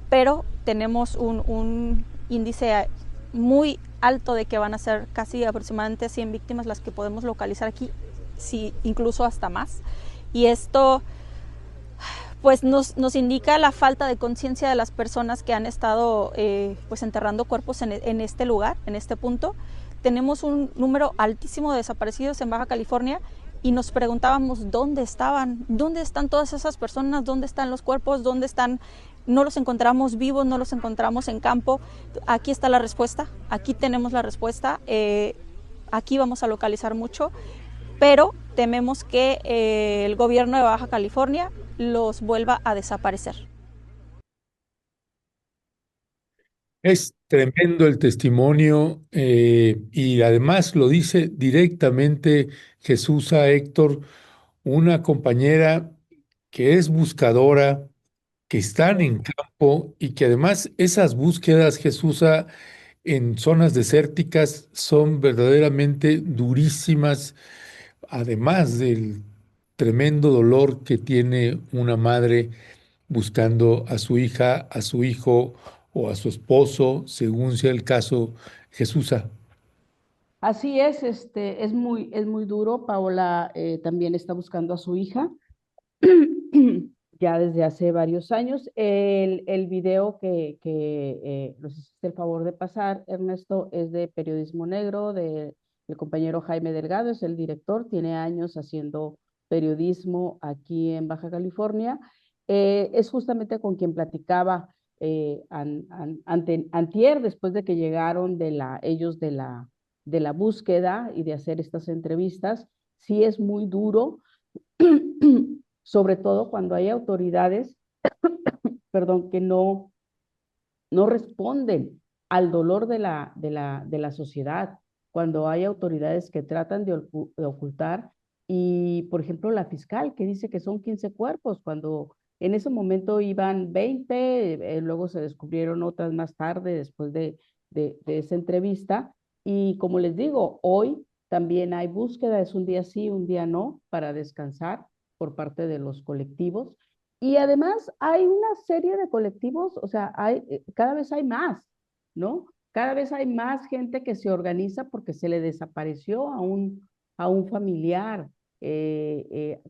pero tenemos un índice muy alto de que van a ser casi aproximadamente 100 víctimas las que podemos localizar aquí, sí, incluso hasta más. Y esto pues nos indica la falta de conciencia de las personas que han estado pues enterrando cuerpos en este lugar, en este punto. Tenemos un número altísimo de desaparecidos en Baja California y nos preguntábamos dónde estaban, dónde están todas esas personas, dónde están los cuerpos, dónde están. No los encontramos vivos, no los encontramos en campo. Aquí está la respuesta, aquí tenemos la respuesta, aquí vamos a localizar mucho, pero tememos que el gobierno de Baja California los vuelva a desaparecer. Es tremendo el testimonio y además lo dice directamente Jesús a Héctor, una compañera que es buscadora, que están en campo y que además esas búsquedas, Jesús, en zonas desérticas son verdaderamente durísimas, además del tremendo dolor que tiene una madre buscando a su hija, a su hijo o a su esposo, según sea el caso, Jesús. Así es, es muy duro. Paola también está buscando a su hija ya desde hace varios años. El video que nos hiciste el favor de pasar, Ernesto, es de Periodismo Negro, del compañero Jaime Delgado, es el director, tiene años haciendo periodismo aquí en Baja California. Es justamente con quien platicaba antier, después de que llegaron ellos de la búsqueda y de hacer estas entrevistas. Sí es muy duro, sobre todo cuando hay autoridades, perdón, que no responden al dolor de la sociedad, cuando hay autoridades que tratan de ocultar, y por ejemplo la fiscal que dice que son 15 cuerpos, cuando en ese momento iban 20, luego se descubrieron otras más tarde después de esa entrevista, y como les digo, hoy también hay búsqueda, es un día sí, un día no, para descansar por parte de los colectivos. Y además hay una serie de colectivos, o sea, cada vez hay más, ¿no? Cada vez hay más gente que se organiza porque se le desapareció a un familiar.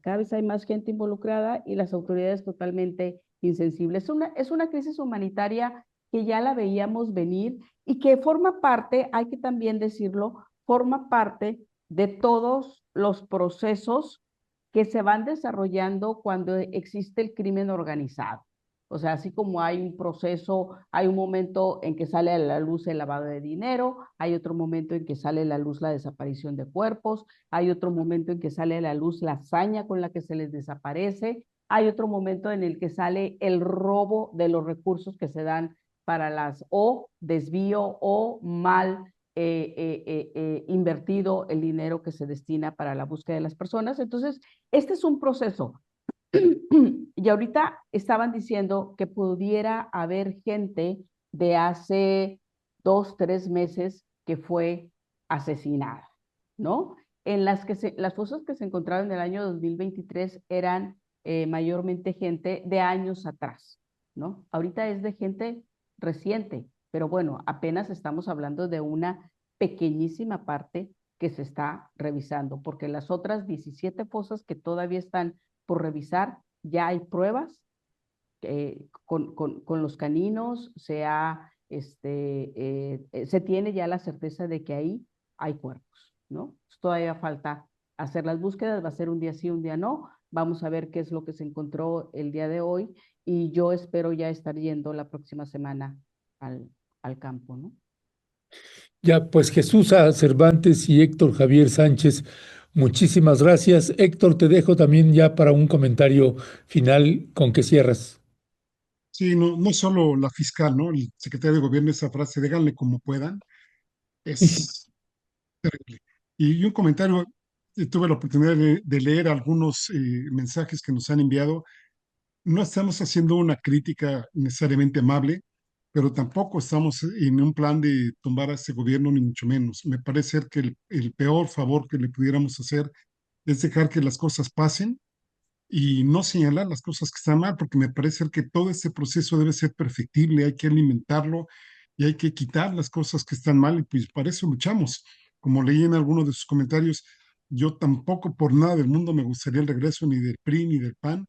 Cada vez hay más gente involucrada y las autoridades totalmente insensibles. Es una crisis humanitaria que ya la veíamos venir y que forma parte, hay que también decirlo, forma parte de todos los procesos que se van desarrollando cuando existe el crimen organizado. O sea, así como hay un proceso, hay un momento en que sale a la luz el lavado de dinero, hay otro momento en que sale a la luz la desaparición de cuerpos, hay otro momento en que sale a la luz la hazaña con la que se les desaparece, hay otro momento en el que sale el robo de los recursos que se dan para o desvío o mal invertido el dinero que se destina para la búsqueda de las personas. Entonces, este es un proceso Y ahorita estaban diciendo que pudiera haber gente de hace 2, 3 meses que fue asesinada, ¿no? En las fosas que se encontraron en el año 2023 eran mayormente gente de años atrás, ¿no? Ahorita es de gente reciente, pero bueno, apenas estamos hablando de una pequeñísima parte que se está revisando, porque las otras 17 fosas que todavía están por revisar, ya hay pruebas con los caninos, se tiene ya la certeza de que ahí hay cuerpos, ¿no? Todavía falta hacer las búsquedas, va a ser un día sí, un día no. Vamos a ver qué es lo que se encontró el día de hoy y yo espero ya estar yendo la próxima semana al campo, ¿no? Ya, pues Jesús Cervantes y Héctor Javier Sánchez, muchísimas gracias. Héctor, te dejo también ya para un comentario final con que cierras. Sí, no, no solo la fiscal, ¿no? El secretario de gobierno, esa frase, déganle como puedan, es terrible. Y un comentario, tuve la oportunidad de leer algunos mensajes que nos han enviado. No estamos haciendo una crítica necesariamente amable, pero tampoco estamos en un plan de tumbar a este gobierno, ni mucho menos. Me parece ser que el peor favor que le pudiéramos hacer es dejar que las cosas pasen y no señalar las cosas que están mal, porque me parece ser que todo este proceso debe ser perfectible, hay que alimentarlo y hay que quitar las cosas que están mal y pues para eso luchamos. Como leí en algunos de sus comentarios, yo tampoco por nada del mundo me gustaría el regreso ni del PRI ni del PAN,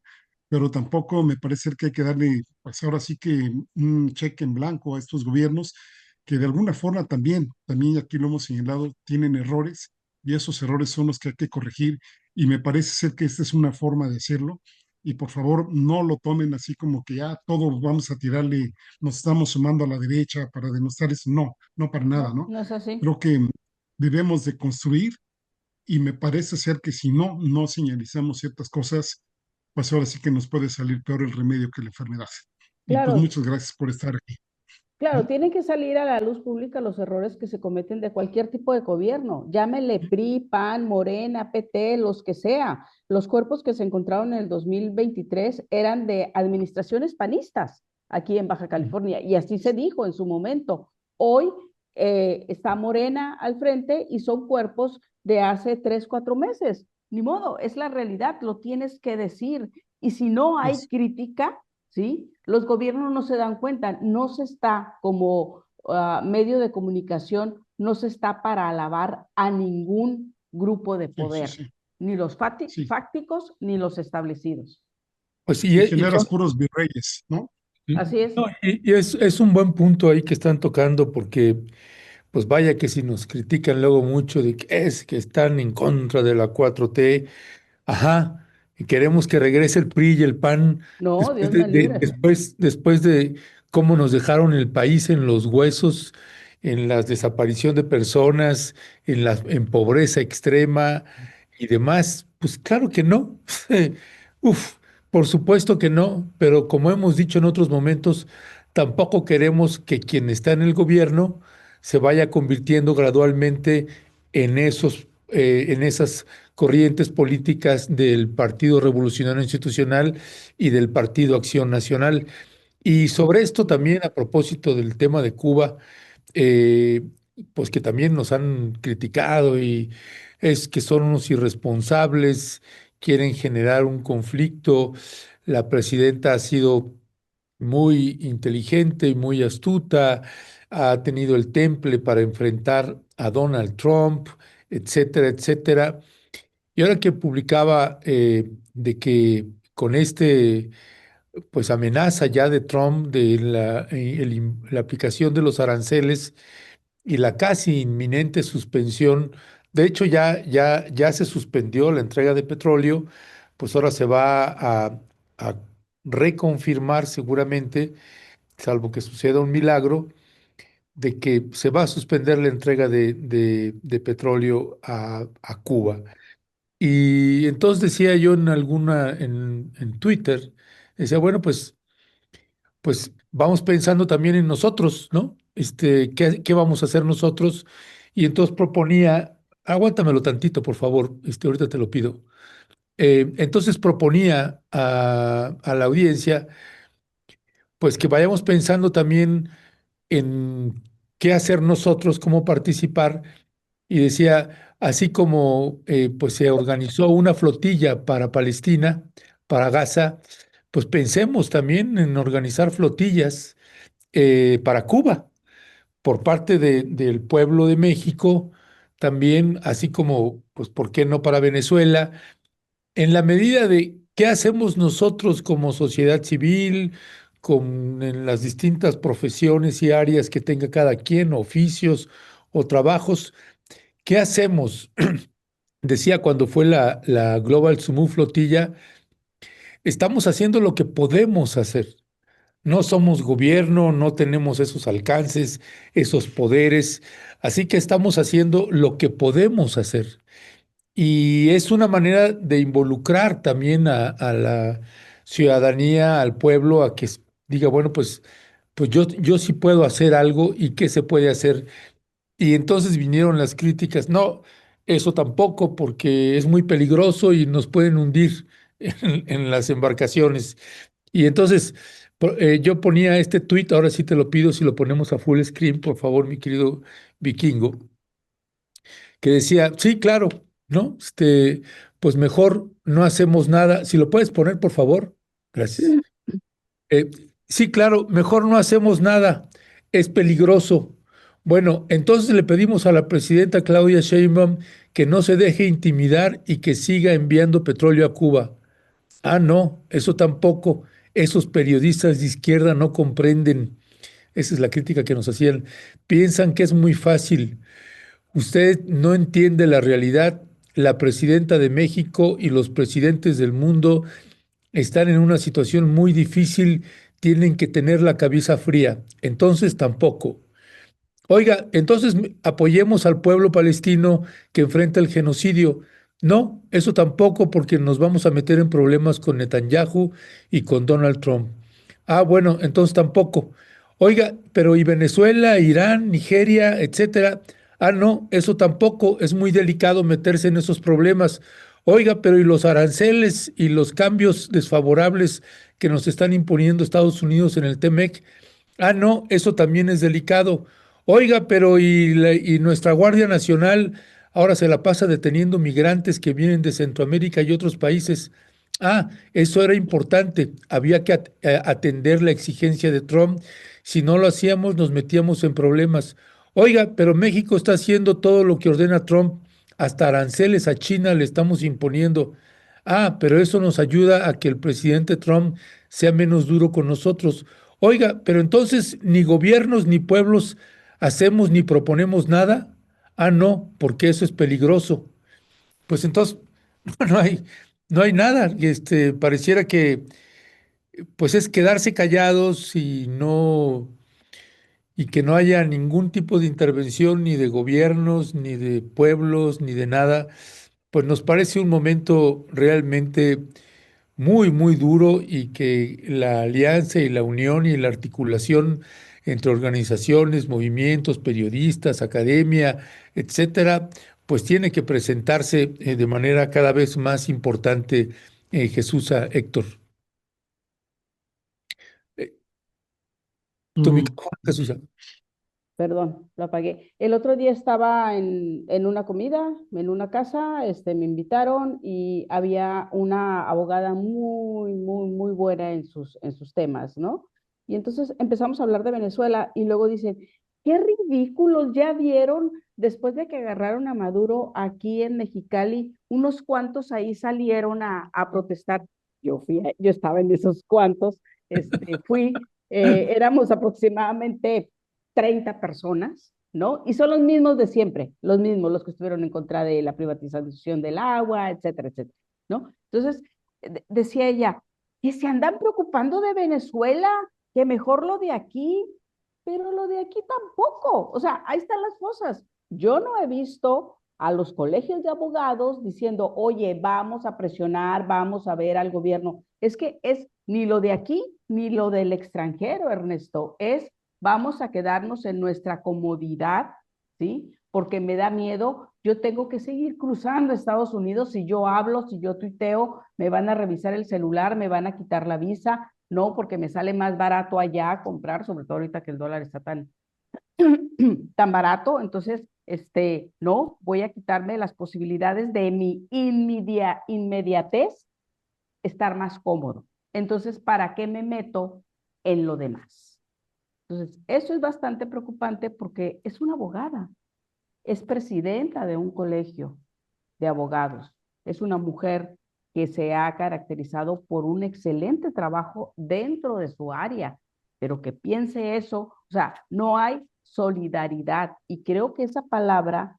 pero tampoco me parece ser que hay que darle, pues ahora sí que un cheque en blanco a estos gobiernos que de alguna forma también aquí lo hemos señalado, tienen errores y esos errores son los que hay que corregir y me parece ser que esta es una forma de hacerlo. Y por favor, no lo tomen así como que ya todos vamos a tirarle, nos estamos sumando a la derecha para denostar eso. No, no para nada, No, ¿no? no es así. Creo que debemos de construir y me parece ser que si no señalizamos ciertas cosas, pues ahora sí que nos puede salir peor el remedio que la enfermedad. Y pues Claro, muchas gracias por estar aquí. claro, ¿Mm? tienen que salir a la luz pública los errores que se cometen de cualquier tipo de gobierno. Llámele PRI, PAN, Morena, PT, los que sea. Los cuerpos que se encontraron en el 2023 eran de administraciones panistas aquí en Baja California y así se dijo en su momento. Hoy está Morena al frente y son cuerpos de hace 3, 4 meses. Ni modo, es la realidad, lo tienes que decir. Y si no hay Pues, crítica, ¿sí? Los gobiernos no se dan cuenta, no se está como medio de comunicación, no se está para alabar a ningún grupo de sí, sí, poder, sí, ni los sí. fácticos ni los establecidos. Pues Y y generas son, puros virreyes, ¿no? Así es. no, y es un buen punto ahí que están tocando porque pues vaya que si nos critican luego mucho de que es que están en contra de la 4T. Ajá, y queremos que regrese el PRI y el PAN No, después Dios me libre. después de cómo nos dejaron el país en los huesos, en la desaparición de personas, en pobreza extrema y demás. Pues claro que no. Uf, por supuesto que no, pero como hemos dicho en otros momentos, tampoco queremos que quien está en el gobierno se vaya convirtiendo gradualmente en esas corrientes políticas del Partido Revolucionario Institucional y del Partido Acción Nacional. Y sobre esto también, a propósito del tema de Cuba, eh, pues que también nos han criticado y es que son unos irresponsables, quieren generar un conflicto. La presidenta ha sido muy inteligente y muy astuta, ha tenido el temple para enfrentar a Donald Trump, etcétera, etcétera. Y ahora que publicaba de que con pues amenaza ya de Trump de la aplicación de los aranceles y la casi inminente suspensión, de hecho ya se suspendió la entrega de petróleo, pues ahora se va a reconfirmar seguramente, salvo que suceda un milagro, de que se va a suspender la entrega de petróleo a Cuba. Y entonces decía yo en Twitter, decía, bueno, pues vamos pensando también en nosotros, ¿no? ¿Qué vamos a hacer nosotros? Y entonces proponía, aguántamelo tantito, por favor, ahorita te lo pido. Entonces proponía a la audiencia, pues que vayamos pensando también en qué hacer nosotros, cómo participar, y decía, así como pues se organizó una flotilla para Palestina, para Gaza, pues pensemos también en organizar flotillas para Cuba por parte del pueblo de México, también, así como, pues, ¿por qué no para Venezuela? En la medida de qué hacemos nosotros como sociedad civil, en las distintas profesiones y áreas que tenga cada quien, oficios o trabajos, ¿qué hacemos? Decía cuando fue la Global Sumu Flotilla, estamos haciendo lo que podemos hacer. No somos gobierno, no tenemos esos alcances, esos poderes, así que estamos haciendo lo que podemos hacer. Y es una manera de involucrar también a la ciudadanía, al pueblo, a que diga, bueno, pues yo sí puedo hacer algo y qué se puede hacer. Y entonces vinieron las críticas, no, eso tampoco, porque es muy peligroso y nos pueden hundir en las embarcaciones. Y entonces yo ponía este tuit, ahora sí te lo pido, si lo ponemos a full screen, por favor, mi querido vikingo, que decía, sí, claro, ¿no? Pues mejor no hacemos nada. Si lo puedes poner, por favor. Gracias. Eh, sí, claro, mejor no hacemos nada. Es peligroso. Bueno, entonces le pedimos a la presidenta Claudia Sheinbaum que no se deje intimidar y que siga enviando petróleo a Cuba. Ah, no, eso tampoco. Esos periodistas de izquierda no comprenden. Esa es la crítica que nos hacían. Piensan que es muy fácil. Usted no entiende la realidad. La presidenta de México y los presidentes del mundo están en una situación muy difícil, tienen que tener la cabeza fría. Entonces tampoco. Oiga, entonces apoyemos al pueblo palestino que enfrenta el genocidio. No, eso tampoco, porque nos vamos a meter en problemas con Netanyahu y con Donald Trump. Ah, bueno, entonces tampoco. Oiga, pero ¿y Venezuela, Irán, Nigeria, etcétera? Ah, no, eso tampoco. Es muy delicado meterse en esos problemas. Oiga, pero ¿y los aranceles y los cambios desfavorables que nos están imponiendo Estados Unidos en el TEMEC? Ah, no, eso también es delicado. Oiga, pero y nuestra Guardia Nacional ahora se la pasa deteniendo migrantes que vienen de Centroamérica y otros países. Ah, eso era importante. Había que atender la exigencia de Trump. Si no lo hacíamos, nos metíamos en problemas. Oiga, pero México está haciendo todo lo que ordena Trump. Hasta aranceles a China le estamos imponiendo. Ah, pero eso nos ayuda a que el presidente Trump sea menos duro con nosotros. Oiga, pero entonces ni gobiernos ni pueblos hacemos ni proponemos nada. Ah, no, porque eso es peligroso. Pues entonces no hay, no hay nada. Pareciera que pues es quedarse callados y que no haya ningún tipo de intervención ni de gobiernos, ni de pueblos, ni de nada. Pues nos parece un momento realmente muy, muy duro, y que la alianza y la unión y la articulación entre organizaciones, movimientos, periodistas, academia, etcétera, pues tiene que presentarse de manera cada vez más importante, Jesús, Héctor. Eh, Tu Mm, micrófono, Jesús. Perdón, lo apagué. El otro día estaba en una comida, en una casa, me invitaron y había una abogada muy, muy, muy buena en sus temas, ¿no? Y entonces empezamos a hablar de Venezuela y luego dicen, qué ridículos, ya vieron, después de que agarraron a Maduro aquí en Mexicali, unos cuantos ahí salieron a protestar. Yo estaba en esos cuantos, fui, éramos aproximadamente 30 personas, ¿no? Y son los mismos de siempre, los mismos, los que estuvieron en contra de la privatización del agua, etcétera, etcétera, ¿no? Entonces, decía ella, que se andan preocupando de Venezuela, que mejor lo de aquí, pero lo de aquí tampoco. O sea, ahí están las cosas. Yo no he visto a los colegios de abogados diciendo, oye, vamos a presionar, vamos a ver al gobierno. Es que es ni lo de aquí ni lo del extranjero, Ernesto, vamos a quedarnos en nuestra comodidad, ¿sí? Porque me da miedo. yo tengo que seguir cruzando Estados Unidos. Si yo hablo, si yo tuiteo, me van a revisar el celular, me van a quitar la visa, no, porque me sale más barato allá comprar, sobre todo ahorita que el dólar está tan, tan barato. Entonces, no, voy a quitarme las posibilidades de mi inmediatez, estar más cómodo. Entonces, ¿para qué me meto en lo demás? Entonces, eso es bastante preocupante porque es una abogada, es presidenta de un colegio de abogados, es una mujer que se ha caracterizado por un excelente trabajo dentro de su área, pero que piense eso, o sea, no hay solidaridad, y creo que esa palabra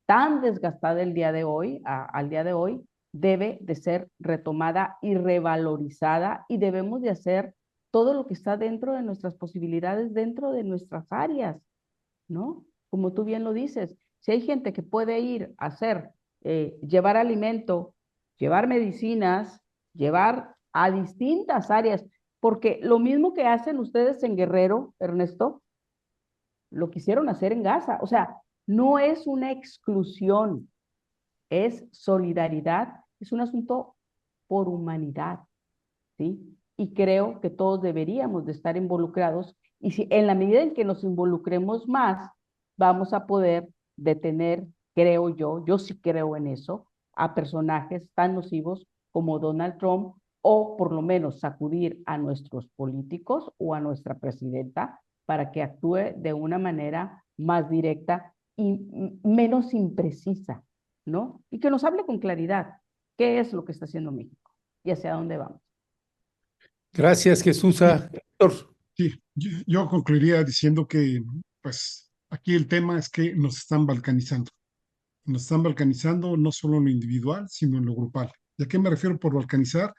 tan desgastada el día de hoy, al día de hoy, debe de ser retomada y revalorizada, y debemos de hacer todo lo que está dentro de nuestras posibilidades, dentro de nuestras áreas, ¿no? Como tú bien lo dices, si hay gente que puede ir a hacer, llevar alimento, llevar medicinas, llevar a distintas áreas, porque lo mismo que hacen ustedes en Guerrero, Ernesto, lo quisieron hacer en Gaza. O sea, no es una exclusión, es solidaridad, es un asunto por humanidad, ¿sí? Y creo que todos deberíamos de estar involucrados, y si en la medida en que nos involucremos más, vamos a poder detener, creo yo sí creo en eso, a personajes tan nocivos como Donald Trump, o por lo menos sacudir a nuestros políticos o a nuestra presidenta para que actúe de una manera más directa y menos imprecisa, ¿no? Y que nos hable con claridad qué es lo que está haciendo México y hacia dónde vamos. Gracias, Jesús. Héctor. Sí, yo concluiría diciendo que, pues, aquí el tema es que nos están balcanizando. Nos están balcanizando no solo en lo individual, sino en lo grupal. ¿Y a qué me refiero por balcanizar?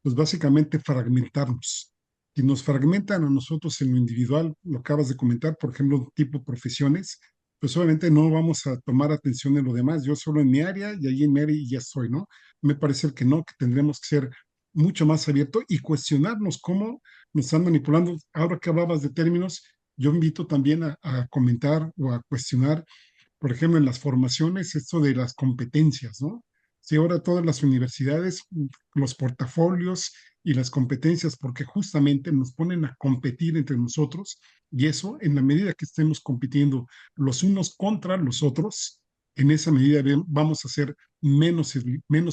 Pues básicamente fragmentarnos. Si nos fragmentan a nosotros en lo individual, lo acabas de comentar, por ejemplo, tipo profesiones, pues obviamente no vamos a tomar atención en lo demás. Yo solo en mi área y ahí en mi área y ya estoy, ¿no? Me parece que no, que tendremos que ser mucho más abiertos y cuestionarnos cómo nos están manipulando. Ahora que hablabas de términos, yo invito también a comentar o a cuestionar, por ejemplo, en las formaciones, esto de las competencias, ¿no? Si ahora todas las universidades, los portafolios y las competencias, porque justamente nos ponen a competir entre nosotros, y eso, en la medida que estemos compitiendo los unos contra los otros, en esa medida vamos a ser menos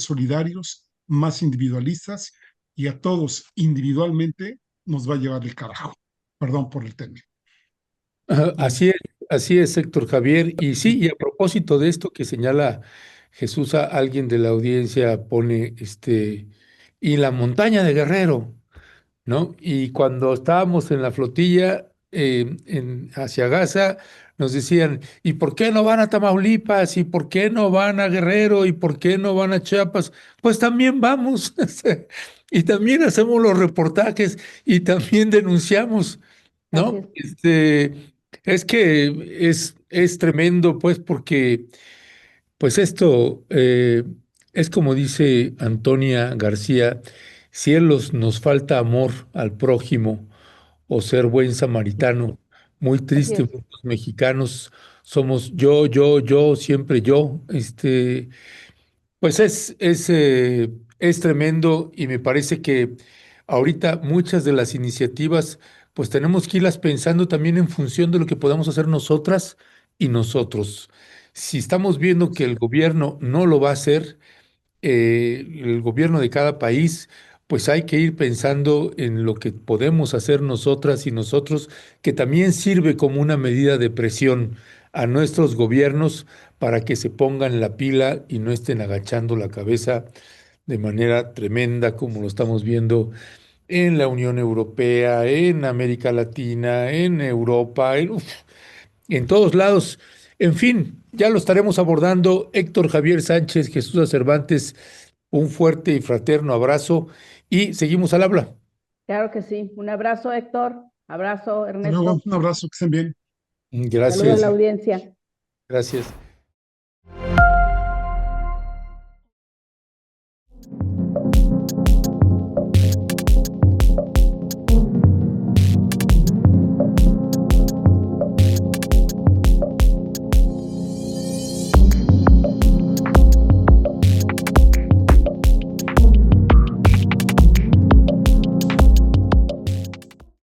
solidarios, más individualistas, y a todos individualmente nos va a llevar el carajo. Perdón por el término. Así es, Héctor Javier. Y sí, y a propósito de esto que señala Jesús, alguien de la audiencia pone y la montaña de Guerrero, ¿no? Y cuando estábamos en la flotilla hacia Gaza, nos decían, ¿y por qué no van a Tamaulipas? ¿Y por qué no van a Guerrero? ¿Y por qué no van a Chiapas? Pues también vamos, y también hacemos los reportajes y también denunciamos, Así ¿no? es. Es que es tremendo, pues, porque pues esto es como dice Antonia García, cielos, nos falta amor al prójimo o ser buen samaritano. Muy Así triste, es. los mexicanos somos yo, siempre yo. Pues es tremendo y me parece que ahorita muchas de las iniciativas, pues tenemos que irlas pensando también en función de lo que podamos hacer nosotras y nosotros. Si estamos viendo que el gobierno no lo va a hacer, el gobierno de cada país, pues hay que ir pensando en lo que podemos hacer nosotras y nosotros, que también sirve como una medida de presión a nuestros gobiernos para que se pongan la pila y no estén agachando la cabeza de manera tremenda como lo estamos viendo en la Unión Europea, en América Latina, en Europa, en todos lados. En fin, ya lo estaremos abordando. Héctor Javier Sánchez, Jesús Cervantes, un fuerte y fraterno abrazo y seguimos al habla. Claro que sí. Un abrazo, Héctor. Abrazo, Hasta luego, Ernesto. un abrazo, que estén bien. Saludos a Gracias, la audiencia. gracias.